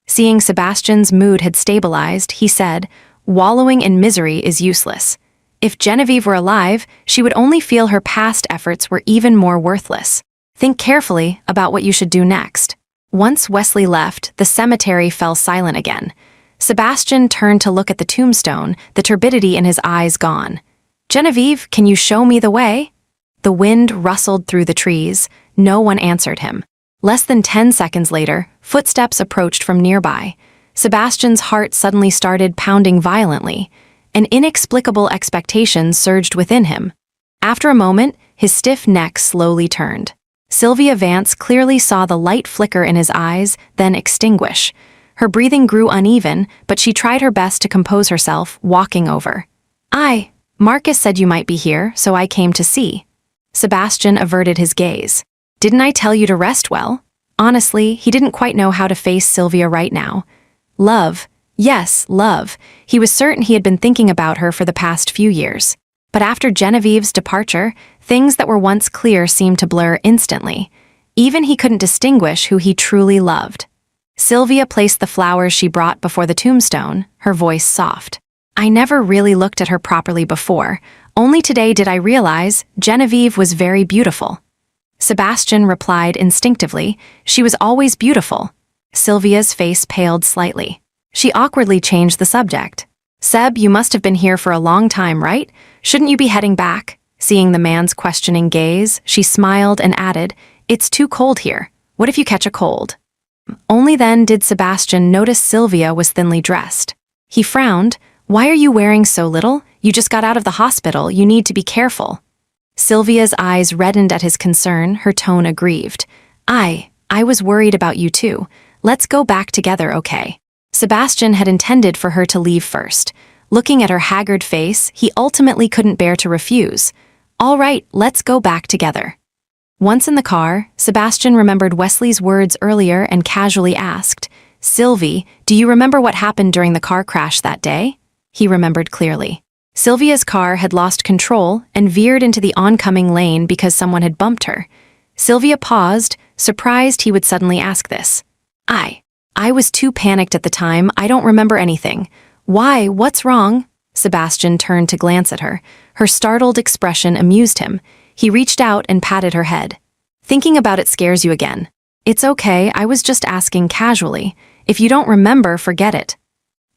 [SPEAKER 1] Seeing Sebastian's mood had stabilized, he said, wallowing in misery is useless. If Genevieve were alive, she would only feel her past efforts were even more worthless. Think carefully about what you should do next. Once Wesley left, the cemetery fell silent again. Sebastian turned to look at the tombstone, the turbidity in his eyes gone. Genevieve, can you show me the way? The wind rustled through the trees. No one answered him. Less than 10 seconds later, footsteps approached from nearby. Sebastian's heart suddenly started pounding violently. An inexplicable expectation surged within him. After a moment, his stiff neck slowly turned. Sylvia Vance clearly saw the light flicker in his eyes, then extinguish. Her breathing grew uneven, but she tried her best to compose herself, walking over. Marcus said you might be here, so I came to see. Sebastian averted his gaze. Didn't I tell you to rest well? Honestly, he didn't quite know how to face Sylvia right now. Love. Yes, love. He was certain he had been thinking about her for the past few years. But after Genevieve's departure, things that were once clear seemed to blur instantly. Even he couldn't distinguish who he truly loved. Sylvia placed the flowers she brought before the tombstone, her voice soft. I never really looked at her properly before. Only today did I realize Genevieve was very beautiful. Sebastian replied instinctively, she was always beautiful. Sylvia's face paled slightly. She awkwardly changed the subject. Seb, you must have been here for a long time, right? Shouldn't you be heading back? Seeing the man's questioning gaze, she smiled and added, it's too cold here. What if you catch a cold? Only then did Sebastian notice Sylvia was thinly dressed. He frowned. Why are you wearing so little? You just got out of the hospital. You need to be careful. Sylvia's eyes reddened at his concern, her tone aggrieved. I was worried about you too. Let's go back together, okay? Sebastian had intended for her to leave first. Looking at her haggard face, he ultimately couldn't bear to refuse. All right, let's go back together. Once in the car, Sebastian remembered Wesley's words earlier and casually asked, Sylvie, do you remember what happened during the car crash that day? He remembered clearly. Sylvia's car had lost control and veered into the oncoming lane because someone had bumped her. Sylvia paused, surprised he would suddenly ask this. I was too panicked at the time, I don't remember anything. Why, what's wrong? Sebastian turned to glance at her. Her startled expression amused him. He reached out and patted her head. Thinking about it scares you again. It's okay, I was just asking casually. If you don't remember, forget it.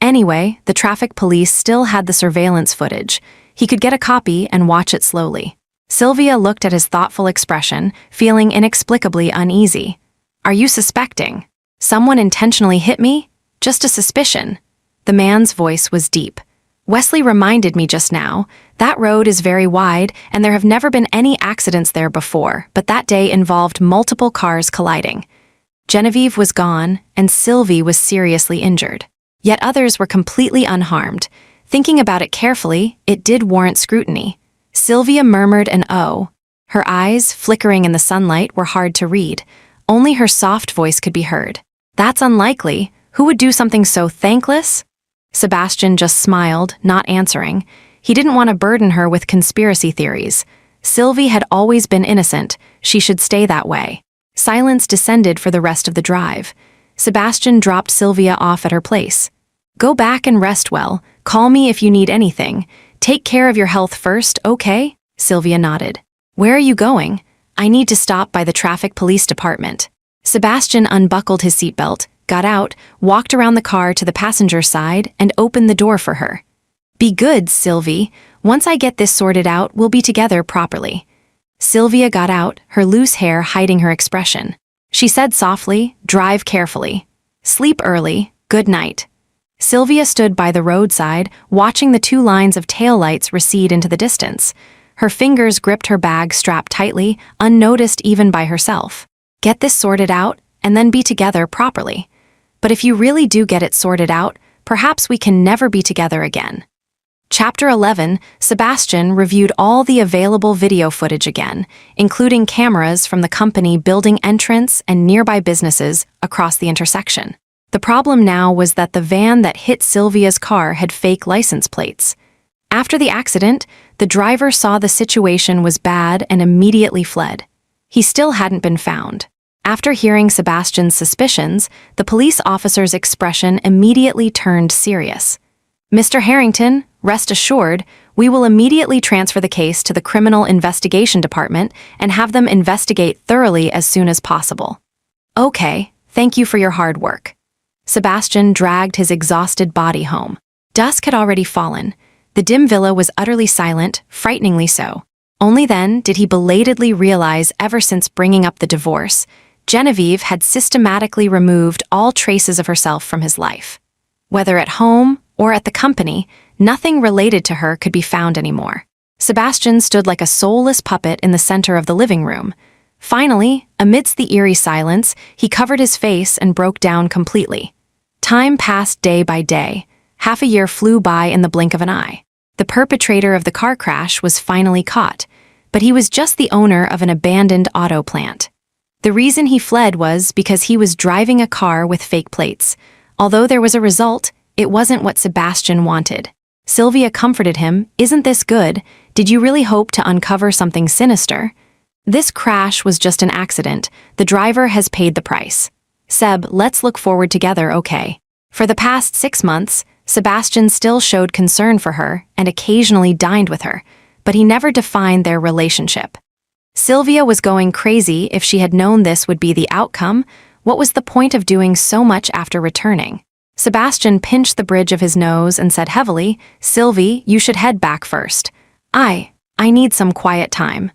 [SPEAKER 1] Anyway, the traffic police still had the surveillance footage. He could get a copy and watch it slowly. Sylvia looked at his thoughtful expression, feeling inexplicably uneasy. Are you suspecting? Someone intentionally hit me? Just a suspicion. The man's voice was deep. Wesley reminded me just now, that road is very wide and there have never been any accidents there before, but that day involved multiple cars colliding. Genevieve was gone and Sylvie was seriously injured. Yet others were completely unharmed. Thinking about it carefully, it did warrant scrutiny. Sylvia murmured an "oh." Her eyes, flickering in the sunlight, were hard to read. Only her soft voice could be heard. That's unlikely. Who would do something so thankless? Sebastian just smiled, not answering. He didn't want to burden her with conspiracy theories. Sylvie had always been innocent. She should stay that way. Silence descended for the rest of the drive. Sebastian dropped Sylvia off at her place. Go back and rest well. Call me if you need anything. Take care of your health first, okay? Sylvia nodded. Where are you going? I need to stop by the traffic police department. Sebastian unbuckled his seatbelt, got out, walked around the car to the passenger side, and opened the door for her. Be good, Sylvie. Once I get this sorted out, we'll be together properly. Sylvia got out, her loose hair hiding her expression. She said softly, drive carefully. Sleep early, good night. Sylvia stood by the roadside, watching the two lines of taillights recede into the distance. Her fingers gripped her bag strapped tightly, unnoticed even by herself. Get this sorted out, and then be together properly. But if you really do get it sorted out, perhaps we can never be together again. Chapter 11, Sebastian reviewed all the available video footage again, including cameras from the company building entrance and nearby businesses across the intersection. The problem now was that the van that hit Sylvia's car had fake license plates. After the accident, the driver saw the situation was bad and immediately fled. He still hadn't been found. After hearing Sebastian's suspicions, the police officer's expression immediately turned serious. Mr. Harrington, rest assured, we will immediately transfer the case to the Criminal Investigation Department and have them investigate thoroughly as soon as possible. Okay, thank you for your hard work. Sebastian dragged his exhausted body home. Dusk had already fallen. The dim villa was utterly silent, frighteningly so. Only then did he belatedly realize, ever since bringing up the divorce, Genevieve had systematically removed all traces of herself from his life. Whether at home or at the company, nothing related to her could be found anymore. Sebastian stood like a soulless puppet in the center of the living room. Finally, amidst the eerie silence, he covered his face and broke down completely. Time passed day by day. Half a year flew by in the blink of an eye. The perpetrator of the car crash was finally caught, but he was just the owner of an abandoned auto plant. The reason he fled was because he was driving a car with fake plates. Although there was a result, it wasn't what Sebastian wanted. Sylvia comforted him, "Isn't this good? Did you really hope to uncover something sinister?" This crash was just an accident. The driver has paid the price. Seb, let's look forward together, okay? For the past 6 months, Sebastian still showed concern for her and occasionally dined with her, but he never defined their relationship. Sylvia was going crazy if she had known this would be the outcome. What was the point of doing so much after returning? Sebastian pinched the bridge of his nose and said heavily, "Sylvie, you should head back first. I need some quiet time."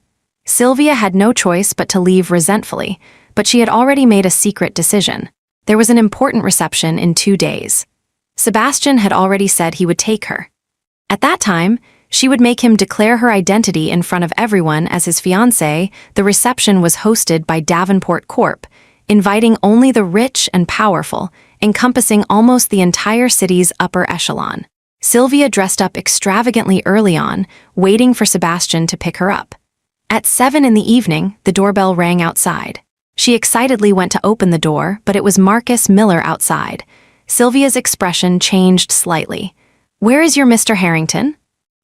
[SPEAKER 1] Sylvia had no choice but to leave resentfully, but she had already made a secret decision. There was an important reception in 2 days. Sebastian had already said he would take her. At that time, she would make him declare her identity in front of everyone as his fiancée. The reception was hosted by Davenport Corp., inviting only the rich and powerful, encompassing almost the entire city's upper echelon. Sylvia dressed up extravagantly early on, waiting for Sebastian to pick her up. At 7 in the evening, the doorbell rang outside. She excitedly went to open the door, but it was Marcus Miller outside. Sylvia's expression changed slightly. "Where is your Mr. Harrington?"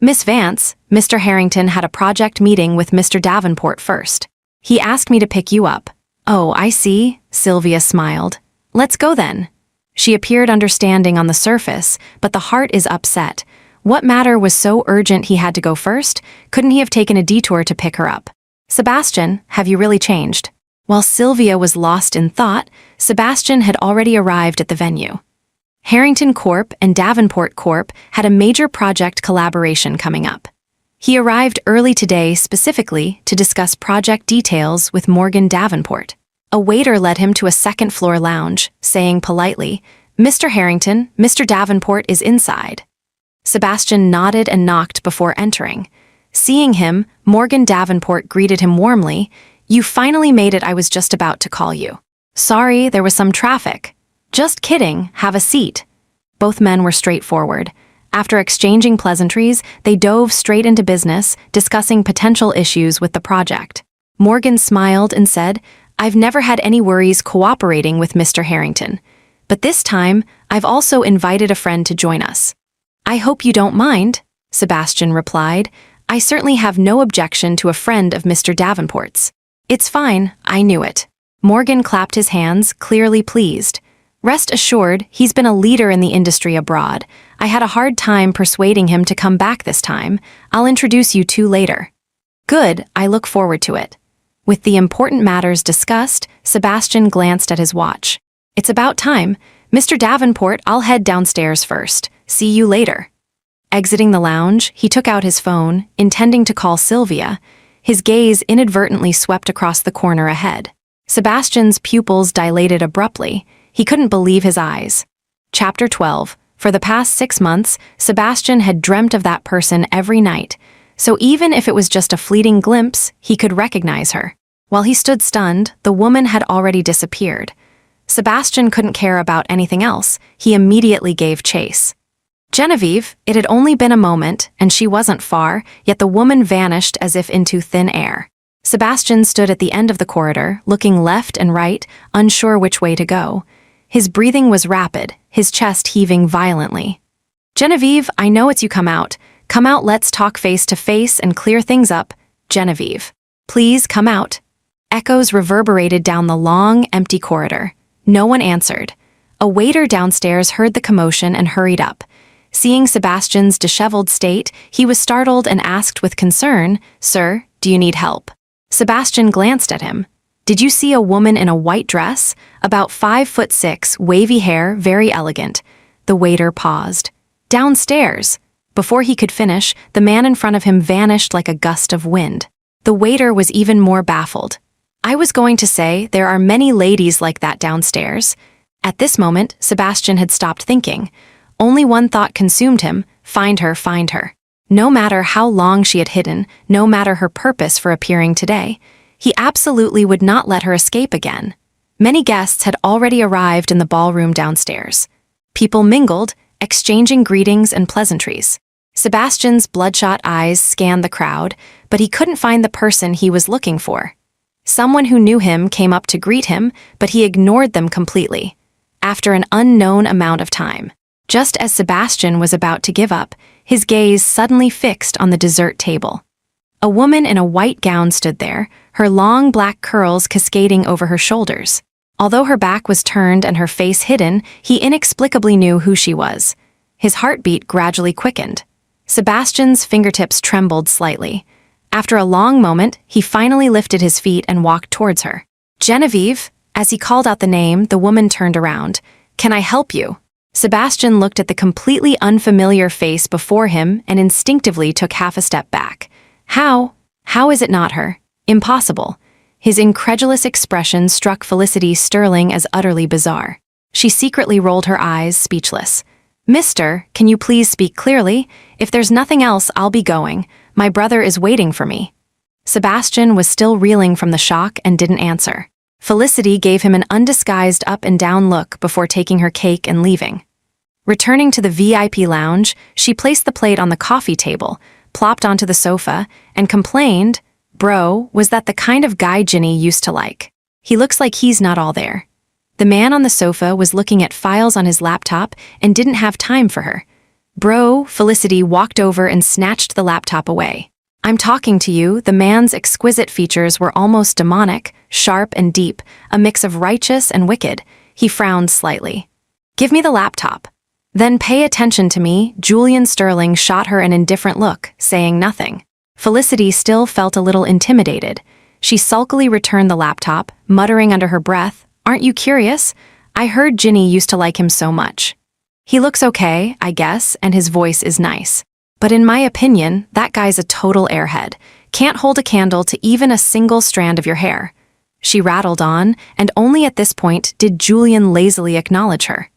[SPEAKER 1] Miss Vance, Mr. Harrington had a project meeting with Mr. Davenport first. He asked me to pick you up. Oh, I see, Sylvia smiled. Let's go then. She appeared understanding on the surface, but the heart is upset. What matter was so urgent he had to go first? Couldn't he have taken a detour to pick her up? Sebastian, have you really changed? While Sylvia was lost in thought, Sebastian had already arrived at the venue. Harrington Corp and Davenport Corp had a major project collaboration coming up. He arrived early today specifically to discuss project details with Morgan Davenport. A waiter led him to a second-floor lounge, saying politely, "Mr. Harrington, Mr. Davenport is inside." Sebastian nodded and knocked before entering. Seeing him, Morgan Davenport greeted him warmly. "You finally made it. I was just about to call you. Sorry, there was some traffic." "Just kidding, have a seat." Both men were straightforward. After exchanging pleasantries, they dove straight into business, discussing potential issues with the project. Morgan smiled and said, "I've never had any worries cooperating with Mr. Harrington. But this time, I've also invited a friend to join us." "I hope you don't mind," Sebastian replied. "I certainly have no objection to a friend of Mr. Davenport's." "It's fine, I knew it." Morgan clapped his hands, clearly pleased. "Rest assured, he's been a leader in the industry abroad. I had a hard time persuading him to come back this time. I'll introduce you two later." "Good, I look forward to it." With the important matters discussed, Sebastian glanced at his watch. "It's about time. Mr. Davenport, I'll head downstairs first. See you later." Exiting the lounge, he took out his phone, intending to call Sylvia. His gaze inadvertently swept across the corner ahead. Sebastian's pupils dilated abruptly. He couldn't believe his eyes. Chapter 12. For the past 6 months, Sebastian had dreamt of that person every night, so even if it was just a fleeting glimpse, he could recognize her. While he stood stunned, the woman had already disappeared. Sebastian couldn't care about anything else. He immediately gave chase. Genevieve, it had only been a moment, and she wasn't far, yet the woman vanished as if into thin air. Sebastian stood at the end of the corridor, looking left and right, unsure which way to go. His breathing was rapid, his chest heaving violently. "Genevieve, I know it's you. Come out. Come out, let's talk face to face and clear things up. Genevieve. Please come out." Echoes reverberated down the long, empty corridor. No one answered. A waiter downstairs heard the commotion and hurried up. Seeing Sebastian's disheveled state, he was startled and asked with concern, "Sir, do you need help?" Sebastian glanced at him. "Did you see a woman in a white dress? About 5'6", wavy hair, very elegant." The waiter paused. "Downstairs." Before he could finish, the man in front of him vanished like a gust of wind. The waiter was even more baffled. "I was going to say, there are many ladies like that downstairs." At this moment, Sebastian had stopped thinking. Only one thought consumed him: find her, find her. No matter how long she had hidden, no matter her purpose for appearing today, he absolutely would not let her escape again. Many guests had already arrived in the ballroom downstairs. People mingled, exchanging greetings and pleasantries. Sebastian's bloodshot eyes scanned the crowd, but he couldn't find the person he was looking for. Someone who knew him came up to greet him, but he ignored them completely. After an unknown amount of time, just as Sebastian was about to give up, his gaze suddenly fixed on the dessert table. A woman in a white gown stood there, her long black curls cascading over her shoulders. Although her back was turned and her face hidden, he inexplicably knew who she was. His heartbeat gradually quickened. Sebastian's fingertips trembled slightly. After a long moment, he finally lifted his feet and walked towards her. "Genevieve." As he called out the name, the woman turned around. "Can I help you?" Sebastian looked at the completely unfamiliar face before him and instinctively took half a step back. How? How is it not her? Impossible. His incredulous expression struck Felicity Sterling as utterly bizarre. She secretly rolled her eyes, speechless. "Mister, can you please speak clearly? If there's nothing else, I'll be going. My brother is waiting for me." Sebastian was still reeling from the shock and didn't answer. Felicity gave him an undisguised up-and-down look before taking her cake and leaving. Returning to the VIP lounge, she placed the plate on the coffee table, plopped onto the sofa, and complained, "Bro, was that the kind of guy Ginny used to like? He looks like he's not all there." The man on the sofa was looking at files on his laptop and didn't have time for her. Bro, Felicity walked over and snatched the laptop away. I'm talking to you. The man's exquisite features were almost demonic, sharp and deep, a mix of righteous and wicked. He frowned slightly. Give me the laptop. Then pay attention to me. Julian Sterling shot her an indifferent look, saying nothing. Felicity still felt a little intimidated. She sulkily returned the laptop, muttering under her breath, Aren't you curious? I heard Ginny used to like him so much. He looks okay, I guess, and his voice is nice. But in my opinion, that guy's a total airhead. Can't hold a candle to even a single strand of your hair. She rattled on, and only at this point did Julian lazily acknowledge her.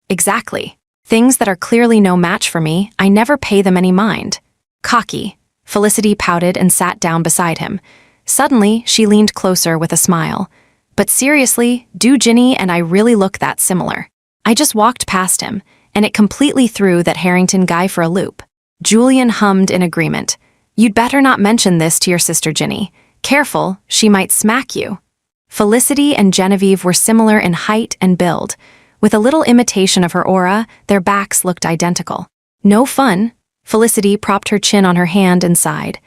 [SPEAKER 1] Exactly. Things that are clearly no match for me, I never pay them any mind. Cocky. Felicity pouted and sat down beside him. Suddenly, she leaned closer with a smile. But seriously, do Ginny and I really look that similar? I just walked past him, and it completely threw that Harrington guy for a loop. Julian hummed in agreement. You'd better not mention this to your sister Ginny. Careful, she might smack you. Felicity and Genevieve were similar in height and build. With a little imitation of her aura, their backs looked identical. No fun. Felicity propped her chin on her hand and sighed.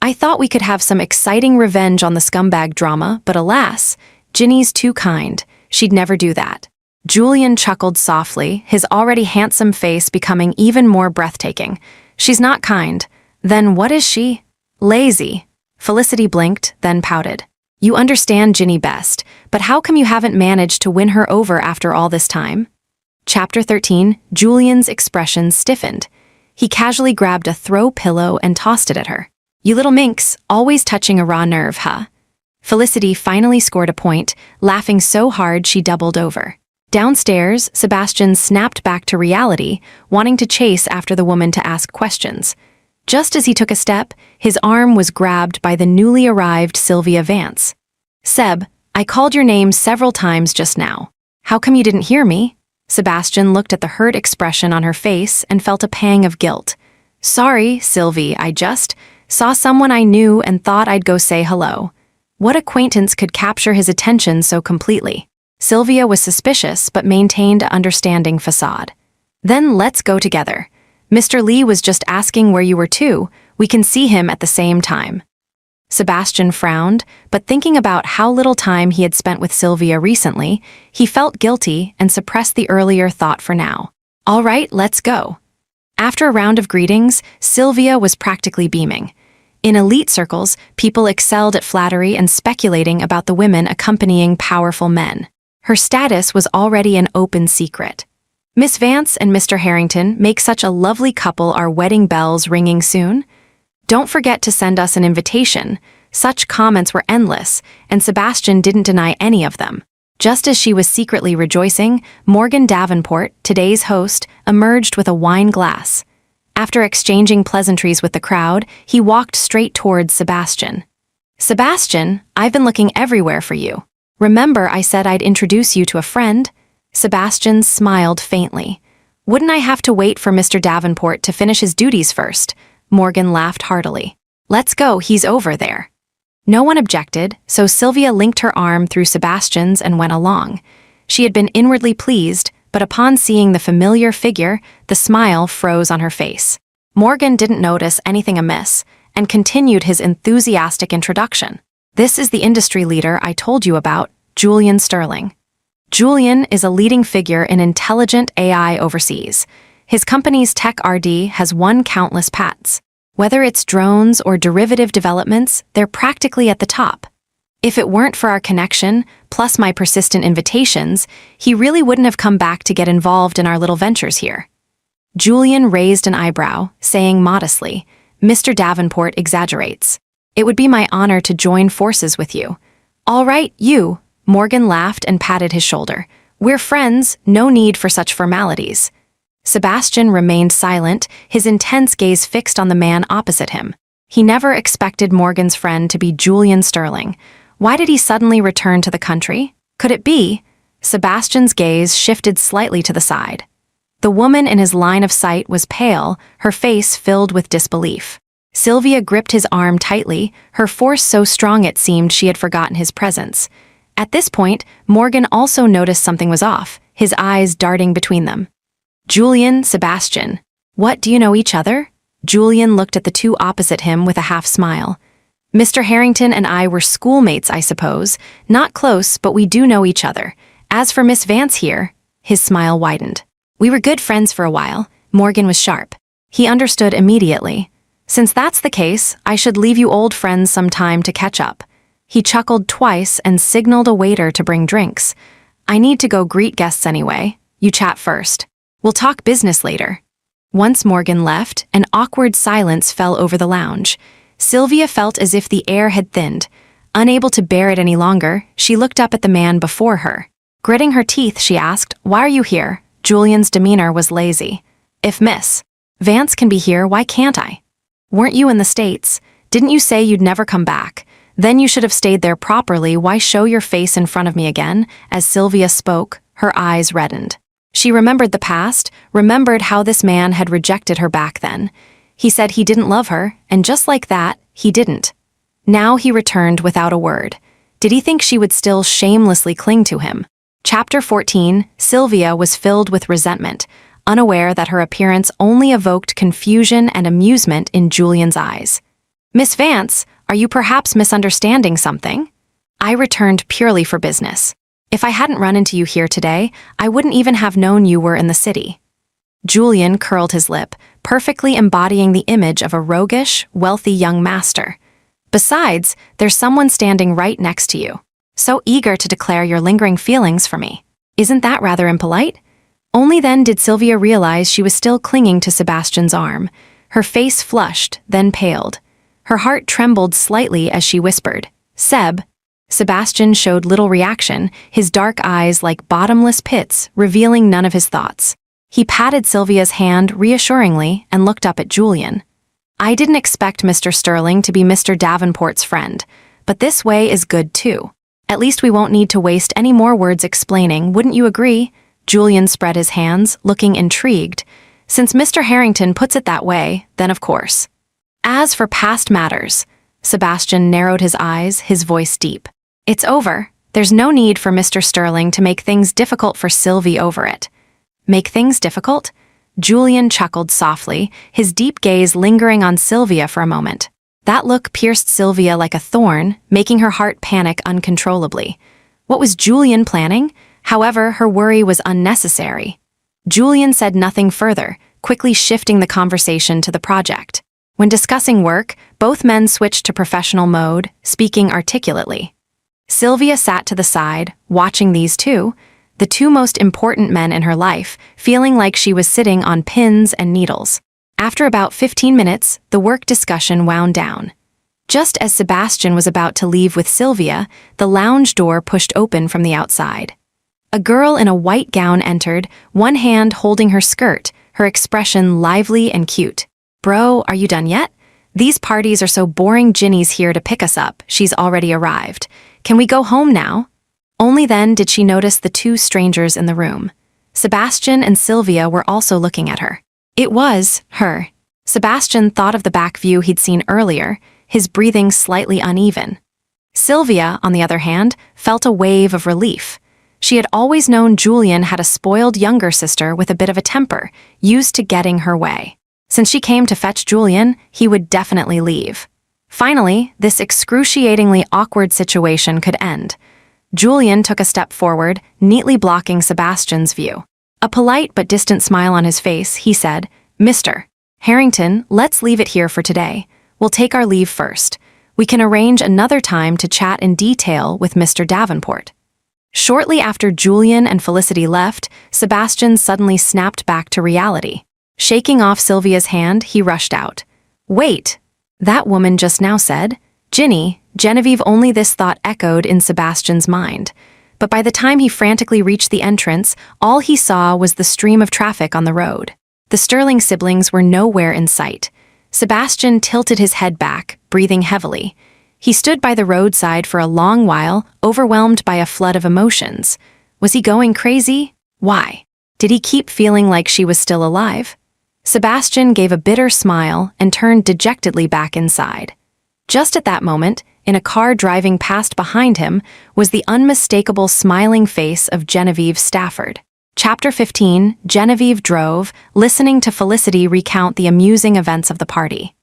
[SPEAKER 1] I thought we could have some exciting revenge on the scumbag drama, but alas, Ginny's too kind. She'd never do that. Julian chuckled softly, his already handsome face becoming even more breathtaking. She's not kind. Then what is she? Lazy. Felicity blinked, then pouted. You understand Ginny best, but how come you haven't managed to win her over after all this time? Chapter 13, Julian's expression stiffened. He casually grabbed a throw pillow and tossed it at her. You little minx, always touching a raw nerve, huh? Felicity finally scored a point, laughing so hard she doubled over. Downstairs, Sebastian snapped back to reality, wanting to chase after the woman to ask questions. Just as he took a step, his arm was grabbed by the newly arrived Sylvia Vance. Seb, I called your name several times just now. How come you didn't hear me? Sebastian looked at the hurt expression on her face and felt a pang of guilt. Sorry, Sylvie, I just saw someone I knew and thought I'd go say hello. What acquaintance could capture his attention so completely? Sylvia was suspicious but maintained an understanding facade. Then let's go together. Mr. Lee was just asking where you were too. We can see him at the same time. Sebastian frowned, but thinking about how little time he had spent with Sylvia recently, he felt guilty and suppressed the earlier thought for now. All right, let's go. After a round of greetings, Sylvia was practically beaming. In elite circles, people excelled at flattery and speculating about the women accompanying powerful men. Her status was already an open secret. Miss Vance and Mr. Harrington make such a lovely couple. Are wedding bells ringing soon? Don't forget to send us an invitation. Such comments were endless, and Sebastian didn't deny any of them. Just as she was secretly rejoicing, Morgan Davenport, today's host, emerged with a wine glass. After exchanging pleasantries with the crowd, he walked straight towards Sebastian. Sebastian, I've been looking everywhere for you. Remember I said I'd introduce you to a friend? Sebastian smiled faintly. Wouldn't I have to wait for Mr. Davenport to finish his duties first? Morgan laughed heartily. Let's go, he's over there. No one objected, so Sylvia linked her arm through Sebastian's and went along. She had been inwardly pleased, but upon seeing the familiar figure, the smile froze on her face. Morgan didn't notice anything amiss, and continued his enthusiastic introduction. This is the industry leader I told you about, Julian Sterling. Julian is a leading figure in intelligent AI overseas. His company's tech RD has won countless patents. Whether it's drones or derivative developments, they're practically at the top. If it weren't for our connection, plus my persistent invitations, he really wouldn't have come back to get involved in our little ventures here. Julian raised an eyebrow, saying modestly, Mr. Davenport exaggerates. It would be my honor to join forces with you. All right, you. Morgan laughed and patted his shoulder. We're friends, no need for such formalities. Sebastian remained silent, his intense gaze fixed on the man opposite him. He never expected Morgan's friend to be Julian Sterling. Why did he suddenly return to the country? Could it be? Sebastian's gaze shifted slightly to the side. The woman in his line of sight was pale, her face filled with disbelief. Sylvia gripped his arm tightly, her force so strong it seemed she had forgotten his presence. At this point, Morgan also noticed something was off, his eyes darting between them. Julian, Sebastian. What, do you know each other? Julian looked at the two opposite him with a half smile. Mr. Harrington and I were schoolmates, I suppose. Not close, but we do know each other. As for Miss Vance here, his smile widened. We were good friends for a while. Morgan was sharp. He understood immediately. Since that's the case, I should leave you old friends some time to catch up. He chuckled twice and signaled a waiter to bring drinks. I need to go greet guests anyway. You chat first. We'll talk business later. Once Morgan left, an awkward silence fell over the lounge. Sylvia felt as if the air had thinned. Unable to bear it any longer, she looked up at the man before her. Gritting her teeth, she asked, "Why are you here?" Julian's demeanor was lazy. "If Miss Vance can be here, why can't I?" "Weren't you in the States? Didn't you say you'd never come back? Then you should have stayed there properly. Why show your face in front of me again?" As Sylvia spoke, her eyes reddened. She remembered the past, remembered how this man had rejected her back then. He said he didn't love her, and just like that, he didn't. Now he returned without a word. Did he think she would still shamelessly cling to him? Chapter 14, Sylvia was filled with resentment, unaware that her appearance only evoked confusion and amusement in Julian's eyes. "Miss Vance, are you perhaps misunderstanding something? I returned purely for business. If I hadn't run into you here today, I wouldn't even have known you were in the city." Julian curled his lip, perfectly embodying the image of a roguish, wealthy young master. "Besides, there's someone standing right next to you. So eager to declare your lingering feelings for me. Isn't that rather impolite?" Only then did Sylvia realize she was still clinging to Sebastian's arm. Her face flushed, then paled. Her heart trembled slightly as she whispered, "Seb." Sebastian showed little reaction, his dark eyes like bottomless pits, revealing none of his thoughts. He patted Sylvia's hand reassuringly and looked up at Julian. "I didn't expect Mr. Sterling to be Mr. Davenport's friend, but this way is good too. At least we won't need to waste any more words explaining, wouldn't you agree?" Julian spread his hands, looking intrigued. "Since Mr. Harrington puts it that way, then of course. As for past matters," Sebastian narrowed his eyes, his voice deep. "It's over. There's no need for Mr. Sterling to make things difficult for Sylvie over it." "Make things difficult?" Julian chuckled softly, his deep gaze lingering on Sylvia for a moment. That look pierced Sylvia like a thorn, making her heart panic uncontrollably. What was Julian planning? However, her worry was unnecessary. Julian said nothing further, quickly shifting the conversation to the project. When discussing work, both men switched to professional mode, speaking articulately. Sylvia sat to the side, watching these two, the two most important men in her life, feeling like she was sitting on pins and needles. After about 15 minutes, the work discussion wound down. Just as Sebastian was about to leave with Sylvia, the lounge door pushed open from the outside. A girl in a white gown entered, one hand holding her skirt, her expression lively and cute. "Bro, are you done yet? These parties are so boring. Ginny's here to pick us up. She's already arrived. Can we go home now?" Only then did she notice the two strangers in the room. Sebastian and Sylvia were also looking at her. It was her. Sebastian thought of the back view he'd seen earlier, his breathing slightly uneven. Sylvia, on the other hand, felt a wave of relief. She had always known Julian had a spoiled younger sister with a bit of a temper, used to getting her way. Since she came to fetch Julian, he would definitely leave. Finally, this excruciatingly awkward situation could end. Julian took a step forward, neatly blocking Sebastian's view. A polite but distant smile on his face, he said, "Mr. Harrington, let's leave it here for today. We'll take our leave first. We can arrange another time to chat in detail with Mr. Davenport." Shortly after Julian and Felicity left, Sebastian suddenly snapped back to reality. Shaking off Sylvia's hand, he rushed out. "Wait! That woman just now said, Ginny, Genevieve." Only this thought echoed in Sebastian's mind. But by the time he frantically reached the entrance, all he saw was the stream of traffic on the road. The Sterling siblings were nowhere in sight. Sebastian tilted his head back, breathing heavily. He stood by the roadside for a long while, overwhelmed by a flood of emotions. Was he going crazy? Why? Did he keep feeling like she was still alive? Sebastian gave a bitter smile and turned dejectedly back inside. Just at that moment, in a car driving past behind him, was the unmistakable smiling face of Genevieve Stafford. Chapter 15, Genevieve drove, listening to Felicity recount the amusing events of the party.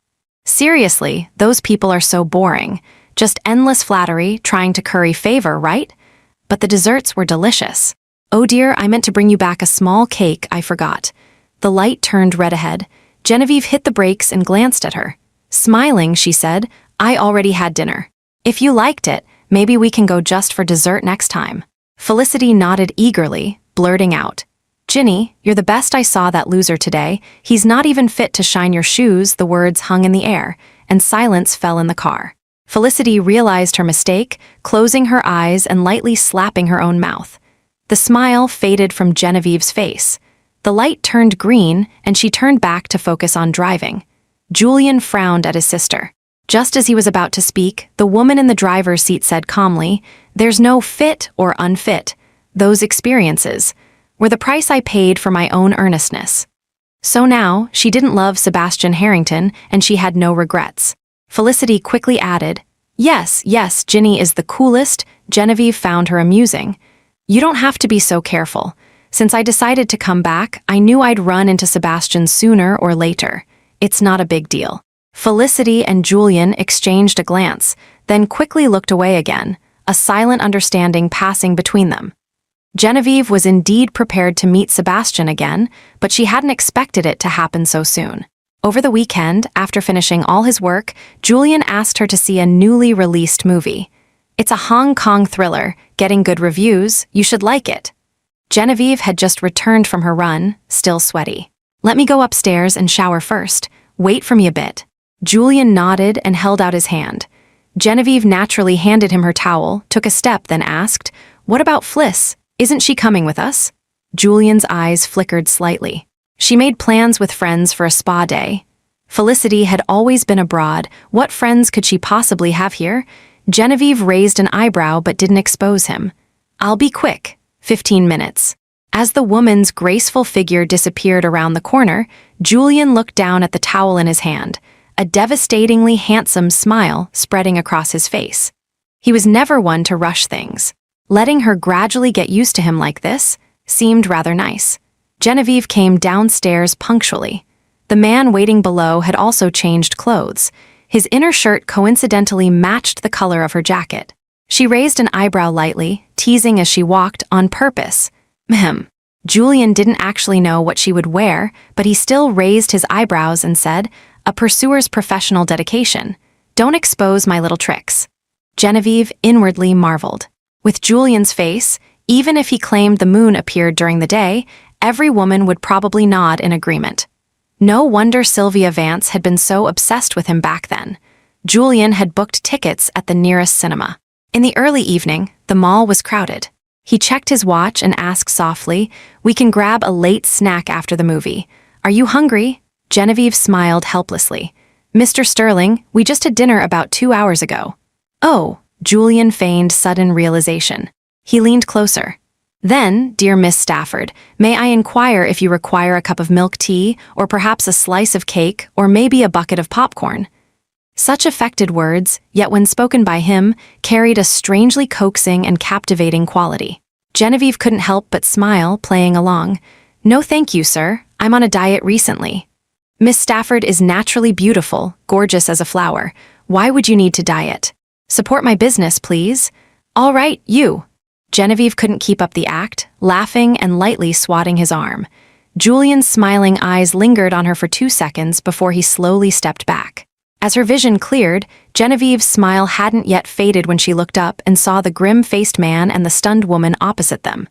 [SPEAKER 1] Seriously, those people are so boring. Just endless flattery, trying to curry favor, right? But the desserts were delicious. Oh dear, I meant to bring you back a small cake, I forgot. The light turned red ahead. Genevieve hit the brakes and glanced at her. Smiling, she said, I already had dinner. If you liked it, maybe we can go just for dessert next time. Felicity nodded eagerly, blurting out, Ginny, you're the best. I saw that loser today. He's not even fit to shine your shoes. The words hung in the air, and silence fell in the car. Felicity realized her mistake, closing her eyes and lightly slapping her own mouth. The smile faded from Genevieve's face. The light turned green, and she turned back to focus on driving. Julian frowned at his sister. Just as he was about to speak, the woman in the driver's seat said calmly, There's no fit or unfit. Those experiences were the price I paid for my own earnestness. So now, she didn't love Sebastian Harrington, and she had no regrets. Felicity quickly added, Yes, Ginny is the coolest. Genevieve found her amusing. You don't have to be so careful. Since I decided to come back, I knew I'd run into Sebastian sooner or later. It's not a big deal. Felicity and Julian exchanged a glance, then quickly looked away again, a silent understanding passing between them. Genevieve was indeed prepared to meet Sebastian again, but she hadn't expected it to happen so soon. Over the weekend, after finishing all his work, Julian asked her to see a newly released movie. It's a Hong Kong thriller, getting good reviews. You should like it. Genevieve had just returned from her run, still sweaty. Let me go upstairs and shower first. Wait for me a bit. Julian nodded and held out his hand. Genevieve naturally handed him her towel, took a step, then asked, What about Fliss? Isn't she coming with us? Julian's eyes flickered slightly. She made plans with friends for a spa day. Felicity had always been abroad. What friends could she possibly have here? Genevieve raised an eyebrow but didn't expose him. I'll be quick. 15 minutes. As the woman's graceful figure disappeared around the corner, Julian looked down at the towel in his hand, a devastatingly handsome smile spreading across his face. He was never one to rush things. Letting her gradually get used to him like this seemed rather nice. Genevieve came downstairs punctually. The man waiting below had also changed clothes. His inner shirt coincidentally matched the color of her jacket. She raised an eyebrow lightly, teasing as she walked, on purpose. Julian didn't actually know what she would wear, but he still raised his eyebrows and said, A pursuer's professional dedication. Don't expose my little tricks. Genevieve inwardly marveled. With Julian's face, even if he claimed the moon appeared during the day, every woman would probably nod in agreement. No wonder Sylvia Vance had been so obsessed with him back then. Julian had booked tickets at the nearest cinema. In the early evening, the mall was crowded. He checked his watch and asked softly, We can grab a late snack after the movie. Are you hungry? Genevieve smiled helplessly. Mr. Sterling, we just had dinner about 2 hours ago. Oh, Julian feigned sudden realization. He leaned closer. Then, dear Miss Stafford, may I inquire if you require a cup of milk tea, or perhaps a slice of cake, or maybe a bucket of popcorn? Such affected words, yet when spoken by him, carried a strangely coaxing and captivating quality. Genevieve couldn't help but smile, playing along. No thank you, sir. I'm on a diet recently. Miss Stafford is naturally beautiful, gorgeous as a flower. Why would you need to diet? Support my business, please. All right, you. Genevieve couldn't keep up the act, laughing and lightly swatting his arm. Julian's smiling eyes lingered on her for 2 seconds before he slowly stepped back. As her vision cleared, Genevieve's smile hadn't yet faded when she looked up and saw the grim-faced man and the stunned woman opposite them.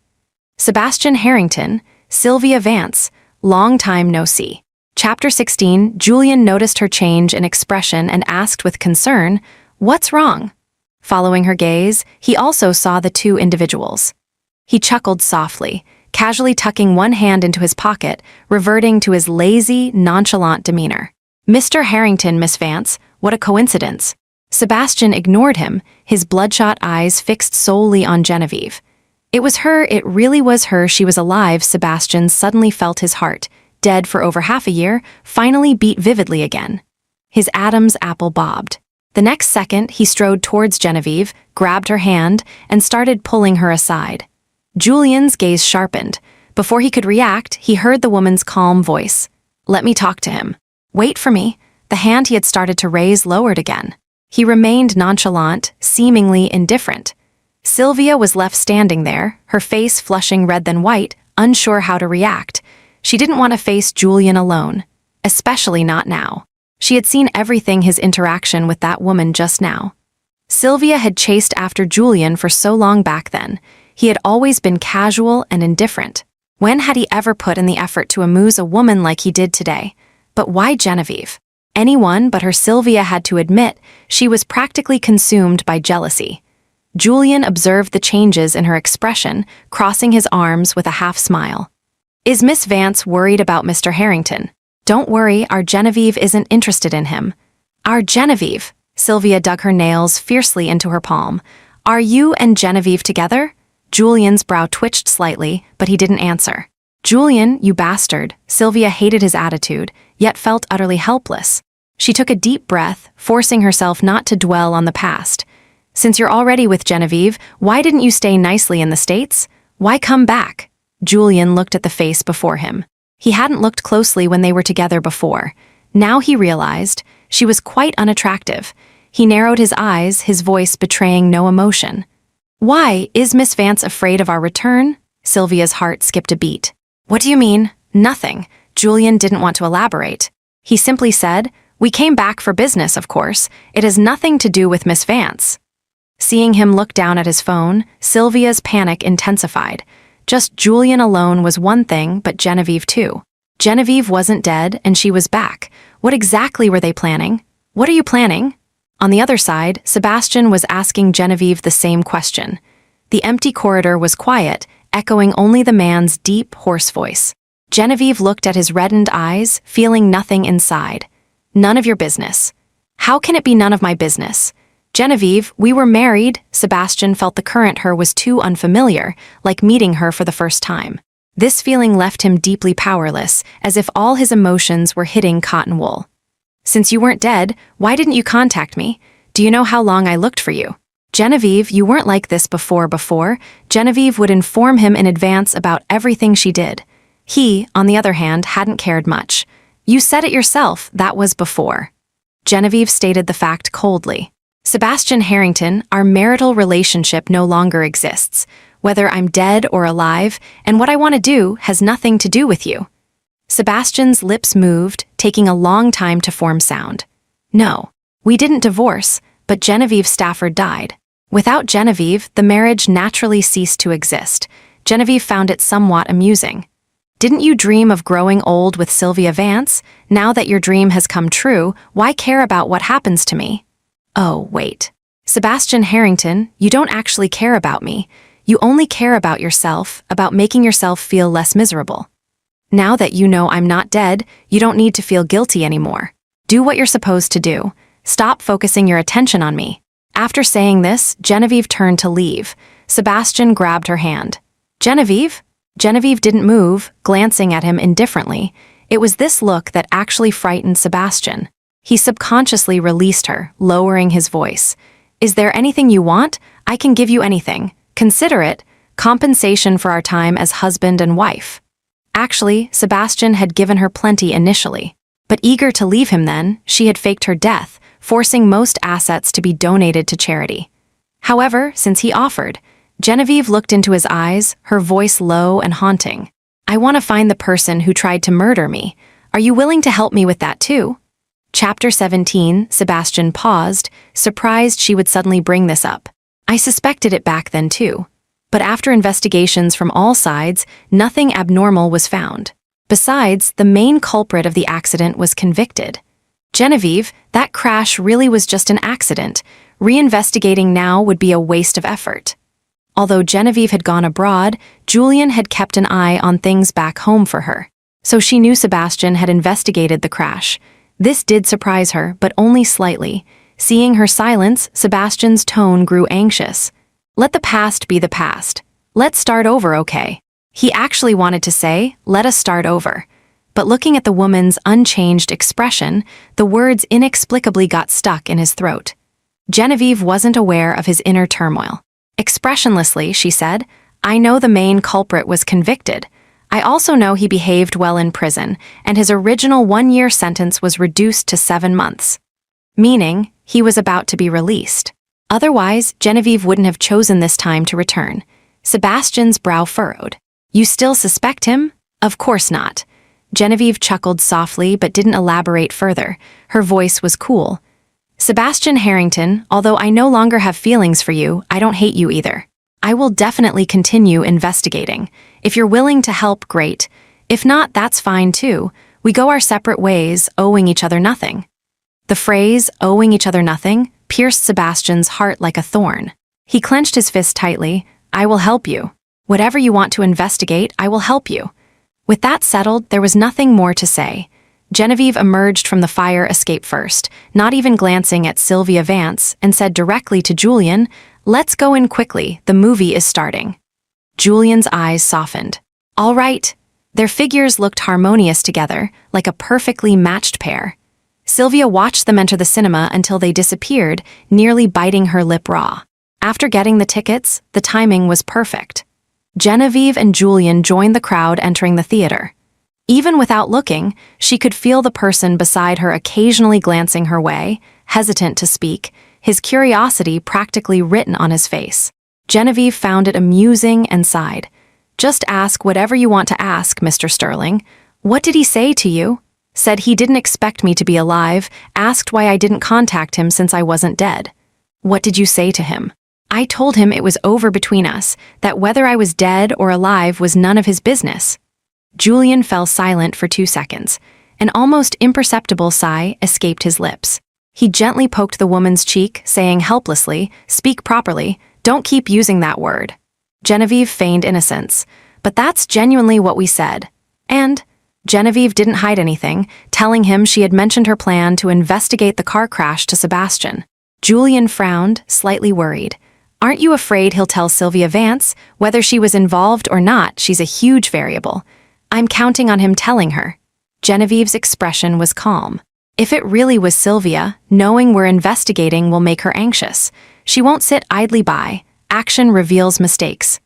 [SPEAKER 1] Sebastian Harrington, Sylvia Vance, long time no see. Chapter 16, Julian noticed her change in expression and asked with concern, What's wrong? Following her gaze, he also saw the two individuals. He chuckled softly, casually tucking one hand into his pocket, reverting to his lazy, nonchalant demeanor. Mr. Harrington, Miss Vance, what a coincidence. Sebastian ignored him, his bloodshot eyes fixed solely on Genevieve. It really was her, she was alive. Sebastian suddenly felt his heart, dead for over half a year, finally beat vividly again. His Adam's apple bobbed. The next second, he strode towards Genevieve, grabbed her hand, and started pulling her aside. Julian's gaze sharpened. Before he could react, he heard the woman's calm voice. "Let me talk to him." "Wait for me." The hand he had started to raise lowered again. He remained nonchalant, seemingly indifferent. Sylvia was left standing there, her face flushing red then white, unsure how to react. She didn't want to face Julian alone, especially not now. She had seen everything his interaction with that woman just now. Sylvia had chased after Julian for so long back then. He had always been casual and indifferent. When had he ever put in the effort to amuse a woman like he did today? But why Genevieve? Anyone but her Sylvia had to admit she was practically consumed by jealousy. Julian observed the changes in her expression, crossing his arms with a half-smile. "Is Miss Vance worried about Mr. Harrington?" "Don't worry, our Genevieve isn't interested in him." "Our Genevieve?" Sylvia dug her nails fiercely into her palm. "Are you and Genevieve together?" Julian's brow twitched slightly, but he didn't answer. "Julian, you bastard." Sylvia hated his attitude, yet felt utterly helpless. She took a deep breath, forcing herself not to dwell on the past. "Since you're already with Genevieve, why didn't you stay nicely in the States? Why come back?" Julian looked at the face before him. He hadn't looked closely when they were together before. Now he realized she was quite unattractive. He narrowed his eyes, his voice betraying no emotion. "Why, is Miss Vance afraid of our return?" Sylvia's heart skipped a beat. "What do you mean?" "Nothing." Julian didn't want to elaborate. He simply said, "We came back for business, of course. It has nothing to do with Miss Vance." Seeing him look down at his phone, Sylvia's panic intensified. Just Julian alone was one thing, but Genevieve too. Genevieve wasn't dead, and she was back. What exactly were they planning? "What are you planning?" On the other side, Sebastian was asking Genevieve the same question. The empty corridor was quiet, echoing only the man's deep, hoarse voice. Genevieve looked at his reddened eyes, feeling nothing inside. "None of your business." "How can it be none of my business?" "Genevieve, we were married." Sebastian felt the current her was too unfamiliar, like meeting her for the first time. This feeling left him deeply powerless, as if all his emotions were hitting cotton wool. "Since you weren't dead, why didn't you contact me? Do you know how long I looked for you?" "Genevieve, you weren't like this before." Genevieve would inform him in advance about everything she did. He, on the other hand, hadn't cared much. "You said it yourself, that was before." Genevieve stated the fact coldly. "Sebastian Harrington, our marital relationship no longer exists. Whether I'm dead or alive, and what I want to do has nothing to do with you." Sebastian's lips moved, taking a long time to form sound. "No, we didn't divorce, but Genevieve Stafford died. Without Genevieve, the marriage naturally ceased to exist." Genevieve found it somewhat amusing. "Didn't you dream of growing old with Sylvia Vance? Now that your dream has come true, why care about what happens to me?" "Oh, wait. Sebastian Harrington, you don't actually care about me. You only care about yourself, about making yourself feel less miserable. Now that you know I'm not dead, you don't need to feel guilty anymore. Do what you're supposed to do. Stop focusing your attention on me." After saying this, Genevieve turned to leave. Sebastian grabbed her hand. "Genevieve?" Genevieve didn't move, glancing at him indifferently. It was this look that actually frightened Sebastian. He subconsciously released her, lowering his voice. "Is there anything you want? I can give you anything. Consider it compensation for our time as husband and wife." Actually, Sebastian had given her plenty initially. But eager to leave him then, she had faked her death, forcing most assets to be donated to charity. However, since he offered, Genevieve looked into his eyes, her voice low and haunting. "I want to find the person who tried to murder me. Are you willing to help me with that too?" Chapter 17, Sebastian paused, surprised she would suddenly bring this up. "I suspected it back then too. But after investigations from all sides, nothing abnormal was found. Besides, the main culprit of the accident was convicted. Genevieve, that crash really was just an accident. Reinvestigating now would be a waste of effort." Although Genevieve had gone abroad, Julian had kept an eye on things back home for her. So she knew Sebastian had investigated the crash. This did surprise her, but only slightly. Seeing her silence, Sebastian's tone grew anxious. "Let the past be the past. Let's start over, okay?" He actually wanted to say, "Let us start over." But looking at the woman's unchanged expression, the words inexplicably got stuck in his throat. Genevieve wasn't aware of his inner turmoil. Expressionlessly, she said, "I know the main culprit was convicted. I also know he behaved well in prison, and his original 1-year sentence was reduced to 7 months. Meaning, he was about to be released. Otherwise, Genevieve wouldn't have chosen this time to return. Sebastian's brow furrowed. You still suspect him? Of course not. Genevieve chuckled softly but didn't elaborate further. Her voice was cool. Sebastian Harrington, although I no longer have feelings for you, I don't hate you either. I will definitely continue investigating. If you're willing to help, great. If not, that's fine too. We go our separate ways, owing each other nothing. The phrase, owing each other nothing, pierced Sebastian's heart like a thorn. He clenched his fist tightly. I will help you. Whatever you want to investigate, I will help you. With that settled, there was nothing more to say. Genevieve emerged from the fire escape first, not even glancing at Sylvia Vance, and said directly to Julian, "Let's go in quickly, the movie is starting." Julian's eyes softened. All right. Their figures looked harmonious together, like a perfectly matched pair. Sylvia watched them enter the cinema until they disappeared, nearly biting her lip raw. After getting the tickets, the timing was perfect. Genevieve and Julian joined the crowd entering the theater. Even without looking, she could feel the person beside her occasionally glancing her way, hesitant to speak, his curiosity practically written on his face. Genevieve found it amusing and sighed. Just ask whatever you want to ask, Mr. Sterling. What did he say to you? Said he didn't expect me to be alive, asked why I didn't contact him since I wasn't dead. What did you say to him? I told him it was over between us, that whether I was dead or alive was none of his business. Julian fell silent for 2 seconds. An almost imperceptible sigh escaped his lips. He gently poked the woman's cheek, saying helplessly, "Speak properly, don't keep using that word." Genevieve feigned innocence. "But that's genuinely what we said." And Genevieve didn't hide anything, telling him she had mentioned her plan to investigate the car crash to Sebastian. Julian frowned, slightly worried. Aren't you afraid he'll tell Sylvia Vance? Whether she was involved or not, she's a huge variable. I'm counting on him telling her. Genevieve's expression was calm. If it really was Sylvia, knowing we're investigating will make her anxious. She won't sit idly by. Action reveals mistakes.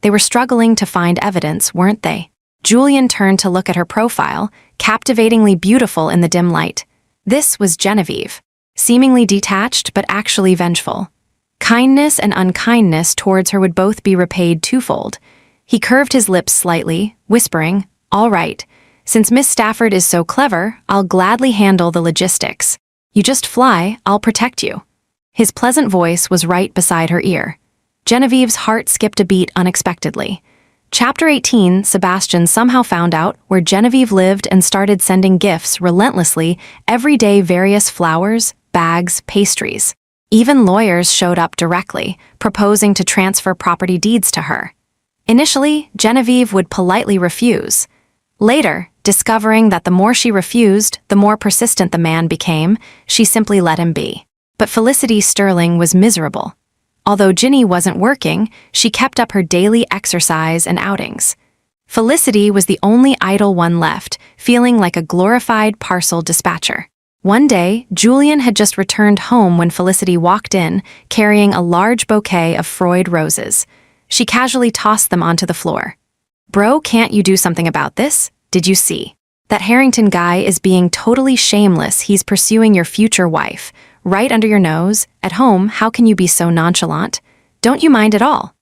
[SPEAKER 1] They were struggling to find evidence, weren't they? Julian turned to look at her profile, captivatingly beautiful in the dim light. This was Genevieve. Seemingly detached, but actually vengeful. Kindness and unkindness towards her would both be repaid twofold. He curved his lips slightly, whispering, "All right. Since Miss Stafford is so clever, I'll gladly handle the logistics. You just fly, I'll protect you." His pleasant voice was right beside her ear. Genevieve's heart skipped a beat unexpectedly. Chapter 18, Sebastian somehow found out where Genevieve lived and started sending gifts relentlessly, every day various flowers, bags, pastries. Even lawyers showed up directly, proposing to transfer property deeds to her. Initially, Genevieve would politely refuse. Later, discovering that the more she refused, the more persistent the man became, she simply let him be. But Felicity Sterling was miserable. Although Ginny wasn't working, she kept up her daily exercise and outings. Felicity was the only idle one left, feeling like a glorified parcel dispatcher. One day, Julian had just returned home when Felicity walked in, carrying a large bouquet of Freud roses. She casually tossed them onto the floor. "Bro, can't you do something about this? Did you see? That Harrington guy is being totally shameless. He's pursuing your future wife. Right under your nose. At home, how can you be so nonchalant? Don't you mind at all?"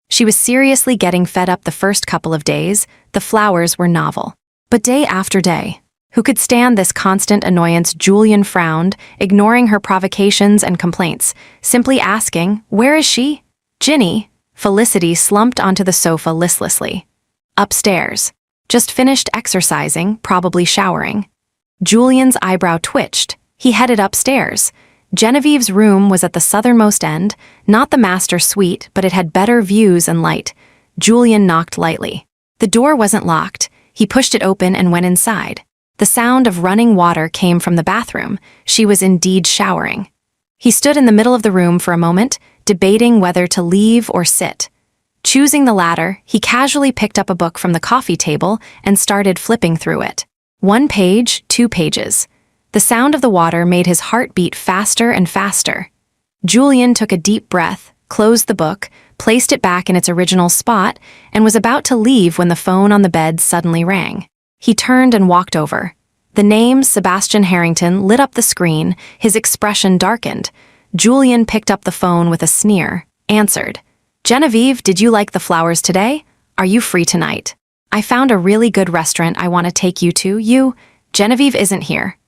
[SPEAKER 1] She was seriously getting fed up the first couple of days. The flowers were novel. But day after day, who could stand this constant annoyance? Julian frowned, ignoring her provocations and complaints, simply asking, "Where is she?" "Ginny." Felicity slumped onto the sofa listlessly. "Upstairs. Just finished exercising, probably showering." Julian's eyebrow twitched. He headed upstairs. Genevieve's room was at the southernmost end, not the master suite, but it had better views and light. Julian knocked lightly. The door wasn't locked. He pushed it open and went inside. The sound of running water came from the bathroom. She was indeed showering. He stood in the middle of the room for a moment, debating whether to leave or sit. Choosing the latter, he casually picked up a book from the coffee table and started flipping through it. 1 page, 2 pages. The sound of the water made his heart beat faster and faster. Julian took a deep breath, closed the book, placed it back in its original spot, and was about to leave when the phone on the bed suddenly rang. He turned and walked over. The name, Sebastian Harrington, lit up the screen, his expression darkened. Julian picked up the phone with a sneer, answered. "Genevieve, did you like the flowers today? Are you free tonight? I found a really good restaurant I want to take you to. Genevieve isn't here."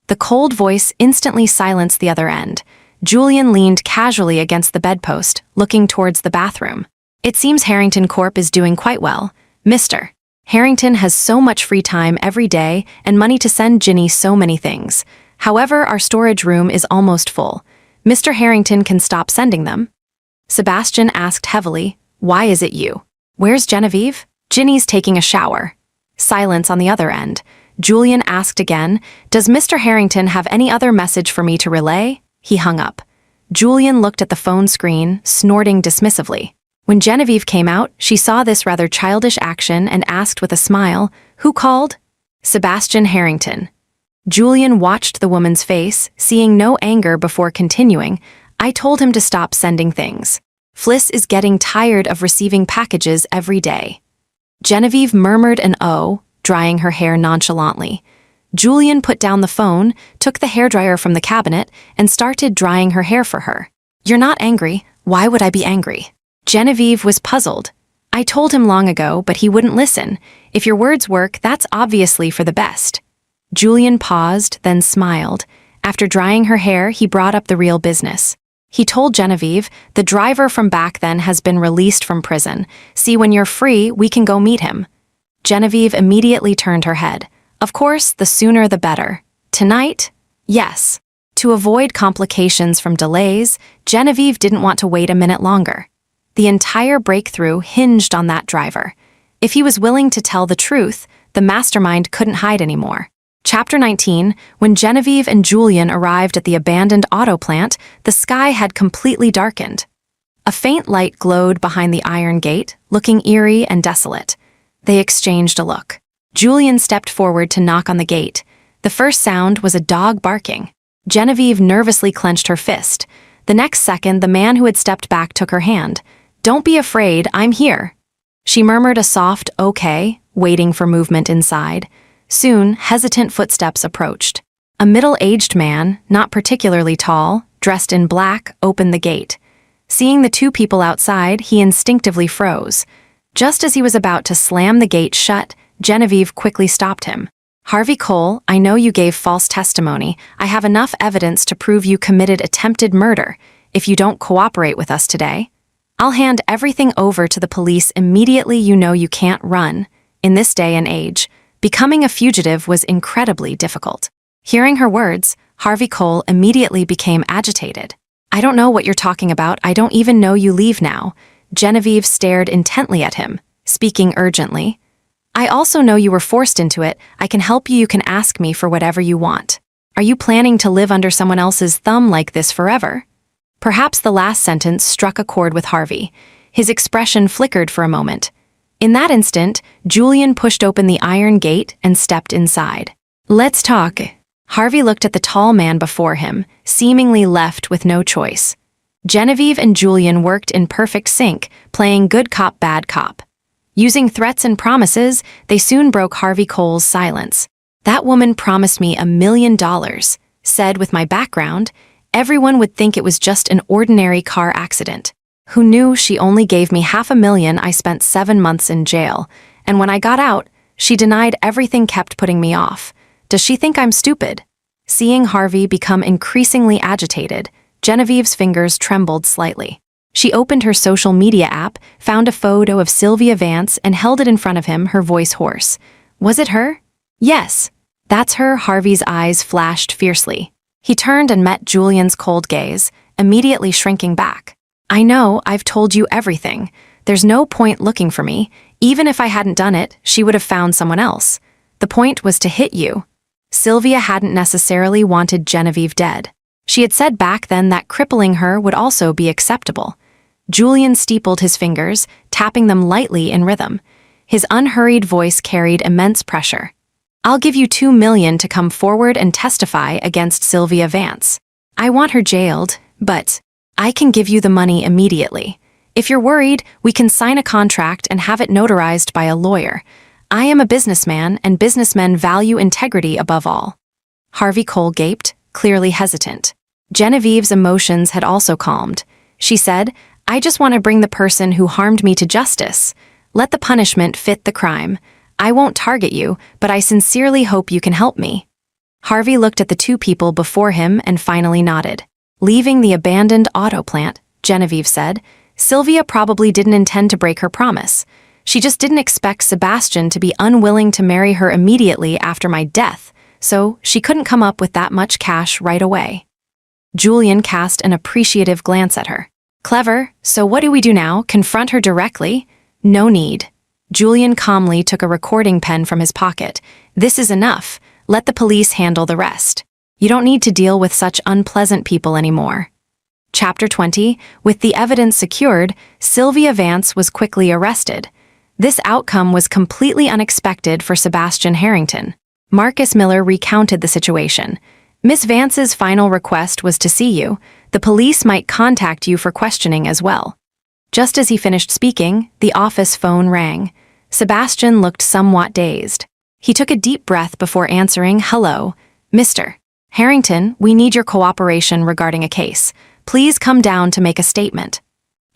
[SPEAKER 1] The cold voice instantly silenced the other end. Julian leaned casually against the bedpost, looking towards the bathroom. "It seems Harrington Corp is doing quite well. Mr. Harrington has so much free time every day and money to send Ginny so many things. However, our storage room is almost full. Mr. Harrington can stop sending them." Sebastian asked heavily, "Why is it you? Where's Genevieve?" "Ginny's taking a shower." Silence on the other end. Julian asked again, "Does Mr. Harrington have any other message for me to relay?" He hung up. Julian looked at the phone screen, snorting dismissively. When Genevieve came out, she saw this rather childish action and asked with a smile, "Who called?" "Sebastian Harrington." Julian watched the woman's face, seeing no anger before continuing, "I told him to stop sending things. Fliss is getting tired of receiving packages every day." Genevieve murmured an "oh," drying her hair nonchalantly. Julian put down the phone, took the hairdryer from the cabinet, and started drying her hair for her. "You're not angry. Why would I be angry?" Genevieve was puzzled. "I told him long ago, but he wouldn't listen. If your words work, that's obviously for the best." Julian paused, then smiled. After drying her hair, he brought up the real business. He told Genevieve, "The driver from back then has been released from prison. See, when you're free, we can go meet him." Genevieve immediately turned her head. "Of course, the sooner the better. Tonight?" "Yes." To avoid complications from delays, Genevieve didn't want to wait a minute longer. The entire breakthrough hinged on that driver. If he was willing to tell the truth, the mastermind couldn't hide anymore. Chapter 19, when Genevieve and Julian arrived at the abandoned auto plant, the sky had completely darkened. A faint light glowed behind the iron gate, looking eerie and desolate. They exchanged a look. Julian stepped forward to knock on the gate. The first sound was a dog barking. Genevieve nervously clenched her fist. The next second, the man who had stepped back took her hand. "Don't be afraid, I'm here." She murmured a soft, "okay," waiting for movement inside. Soon, hesitant footsteps approached. A middle-aged man, not particularly tall, dressed in black, opened the gate. Seeing the two people outside, he instinctively froze. Just as he was about to slam the gate shut, Genevieve quickly stopped him. "Harvey Cole, I know you gave false testimony. I have enough evidence to prove you committed attempted murder. If you don't cooperate with us today, I'll hand everything over to the police immediately. You know you can't run. In this day and age, becoming a fugitive was incredibly difficult." Hearing her words, Harvey Cole immediately became agitated. "I don't know what you're talking about. I don't even know you. Leave now." Genevieve stared intently at him, speaking urgently. "I also know you were forced into it. I can help you. You can ask me for whatever you want. Are you planning to live under someone else's thumb like this forever?" Perhaps the last sentence struck a chord with Harvey. His expression flickered for a moment. In that instant, Julian pushed open the iron gate and stepped inside. "Let's talk." Harvey looked at the tall man before him, seemingly left with no choice. Genevieve and Julian worked in perfect sync, playing good cop, bad cop. Using threats and promises, they soon broke Harvey Cole's silence. "That woman promised me $1 million, said with my background, everyone would think it was just an ordinary car accident. Who knew she only gave me $500,000? I spent 7 months in jail, and when I got out, she denied everything, kept putting me off. Does she think I'm stupid?" Seeing Harvey become increasingly agitated, Genevieve's fingers trembled slightly. She opened her social media app, found a photo of Sylvia Vance, and held it in front of him, her voice hoarse. "Was it her?" "Yes, that's her." Harvey's eyes flashed fiercely. He turned and met Julian's cold gaze, immediately shrinking back. "I know, I've told you everything. There's no point looking for me. Even if I hadn't done it, she would have found someone else. The point was to hit you." Sylvia hadn't necessarily wanted Genevieve dead. She had said back then that crippling her would also be acceptable. Julian steepled his fingers, tapping them lightly in rhythm. His unhurried voice carried immense pressure. "I'll give you $2 million to come forward and testify against Sylvia Vance. I want her jailed, but I can give you the money immediately. If you're worried, we can sign a contract and have it notarized by a lawyer. I am a businessman, and businessmen value integrity above all." Harvey Cole gaped, clearly hesitant. Genevieve's emotions had also calmed. She said, "I just want to bring the person who harmed me to justice. Let the punishment fit the crime. I won't target you, but I sincerely hope you can help me." Harvey looked at the two people before him and finally nodded. Leaving the abandoned auto plant, Genevieve said, "Sylvia probably didn't intend to break her promise. She just didn't expect Sebastian to be unwilling to marry her immediately after my death, so she couldn't come up with that much cash right away." Julian cast an appreciative glance at her. "Clever, so what do we do now? Confront her directly?" "No need." Julian calmly took a recording pen from his pocket. "This is enough. Let the police handle the rest. You don't need to deal with such unpleasant people anymore." Chapter 20, with the evidence secured, Sylvia Vance was quickly arrested. This outcome was completely unexpected for Sebastian Harrington. Marcus Miller recounted the situation. "Miss Vance's final request was to see you. The police might contact you for questioning as well." Just as he finished speaking, the office phone rang. Sebastian looked somewhat dazed. He took a deep breath before answering, "Hello, Mr. Harrington, we need your cooperation regarding a case. Please come down to make a statement."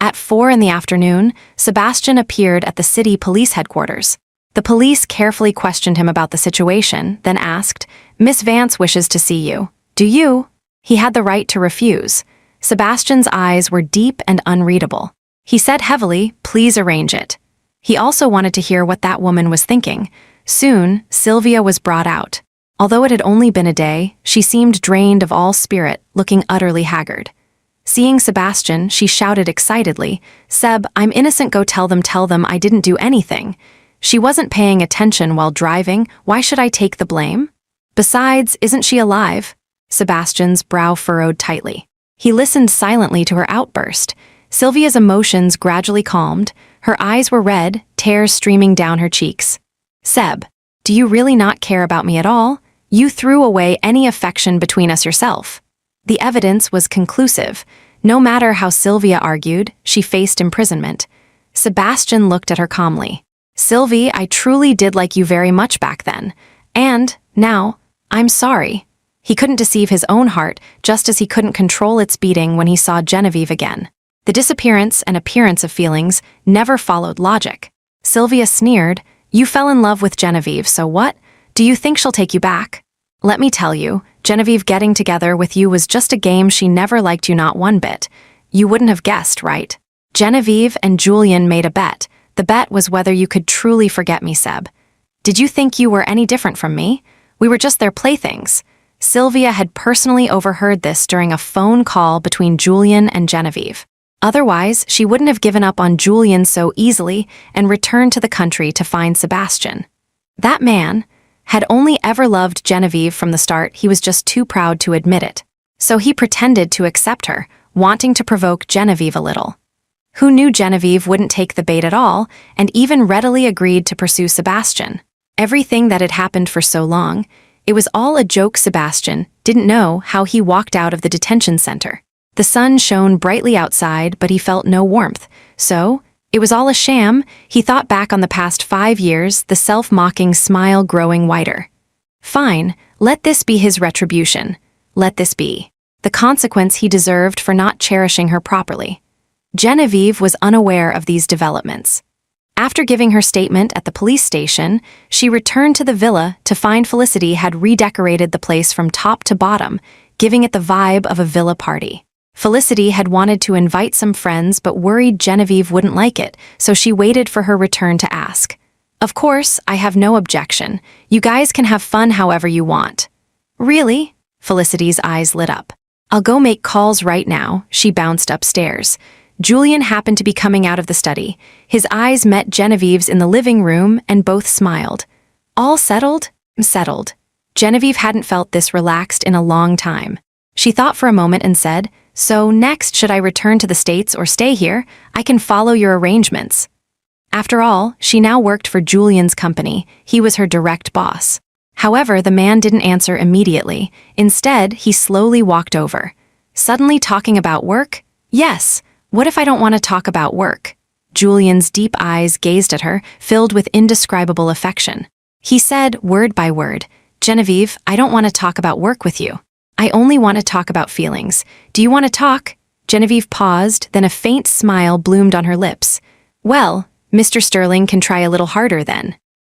[SPEAKER 1] At 4 in the afternoon, Sebastian appeared at the city police headquarters. The police carefully questioned him about the situation, then asked, "Miss Vance wishes to see you. Do you?" He had the right to refuse. Sebastian's eyes were deep and unreadable. He said heavily, "Please arrange it." He also wanted to hear what that woman was thinking. Soon, Sylvia was brought out. Although it had only been a day, she seemed drained of all spirit, looking utterly haggard. Seeing Sebastian, she shouted excitedly, "Seb, I'm innocent, go tell them I didn't do anything." She wasn't paying attention while driving, why should I take the blame? Besides, isn't she alive? Sebastian's brow furrowed tightly. He listened silently to her outburst. Sylvia's emotions gradually calmed. Her eyes were red, tears streaming down her cheeks. "Seb, do you really not care about me at all? You threw away any affection between us yourself." The evidence was conclusive. No matter how Sylvia argued, she faced imprisonment. Sebastian looked at her calmly. "Sylvie, I truly did like you very much back then. And, now, I'm sorry." He couldn't deceive his own heart, just as he couldn't control its beating when he saw Genevieve again. The disappearance and appearance of feelings never followed logic. Sylvia sneered, "You fell in love with Genevieve, so what? Do you think she'll take you back? Let me tell you, Genevieve getting together with you was just a game. She never liked you not one bit. You wouldn't have guessed, right? Genevieve and Julian made a bet. The bet was whether you could truly forget me, Seb. Did you think you were any different from me? We were just their playthings." Sylvia had personally overheard this during a phone call between Julian and Genevieve. Otherwise, she wouldn't have given up on Julian so easily and returned to the country to find Sebastian. That man had only ever loved Genevieve from the start. He was just too proud to admit it. So he pretended to accept her, wanting to provoke Genevieve a little. Who knew Genevieve wouldn't take the bait at all, and even readily agreed to pursue Sebastian. Everything that had happened for so long, it was all a joke. Sebastian didn't know how he walked out of the detention center. The sun shone brightly outside, but he felt no warmth. So, it was all a sham. He thought back on the past 5 years, the self-mocking smile growing wider. Fine, let this be his retribution. Let this be the consequence he deserved for not cherishing her properly. Genevieve was unaware of these developments. After giving her statement at the police station, she returned to the villa to find Felicity had redecorated the place from top to bottom, giving it the vibe of a villa party. Felicity had wanted to invite some friends but worried Genevieve wouldn't like it, so she waited for her return to ask. "Of course, I have no objection. You guys can have fun however you want." "Really?" Felicity's eyes lit up. "I'll go make calls right now." She bounced upstairs. Julian happened to be coming out of the study. His eyes met Genevieve's in the living room and both smiled. "All settled?" "Settled." Genevieve hadn't felt this relaxed in a long time. She thought for a moment and said, "So next, should I return to the States or stay here? I can follow your arrangements." After all, she now worked for Julian's company. He was her direct boss. However, the man didn't answer immediately. Instead, he slowly walked over. "Suddenly talking about work? Yes, what if I don't want to talk about work? Julian's deep eyes gazed at her, filled with indescribable affection. He said, word by word, Genevieve, I don't want to talk about work with you. I only want to talk about feelings. Do you want to talk? Genevieve paused, then a faint smile bloomed on her lips. Well, Mr. Sterling can try a little harder then.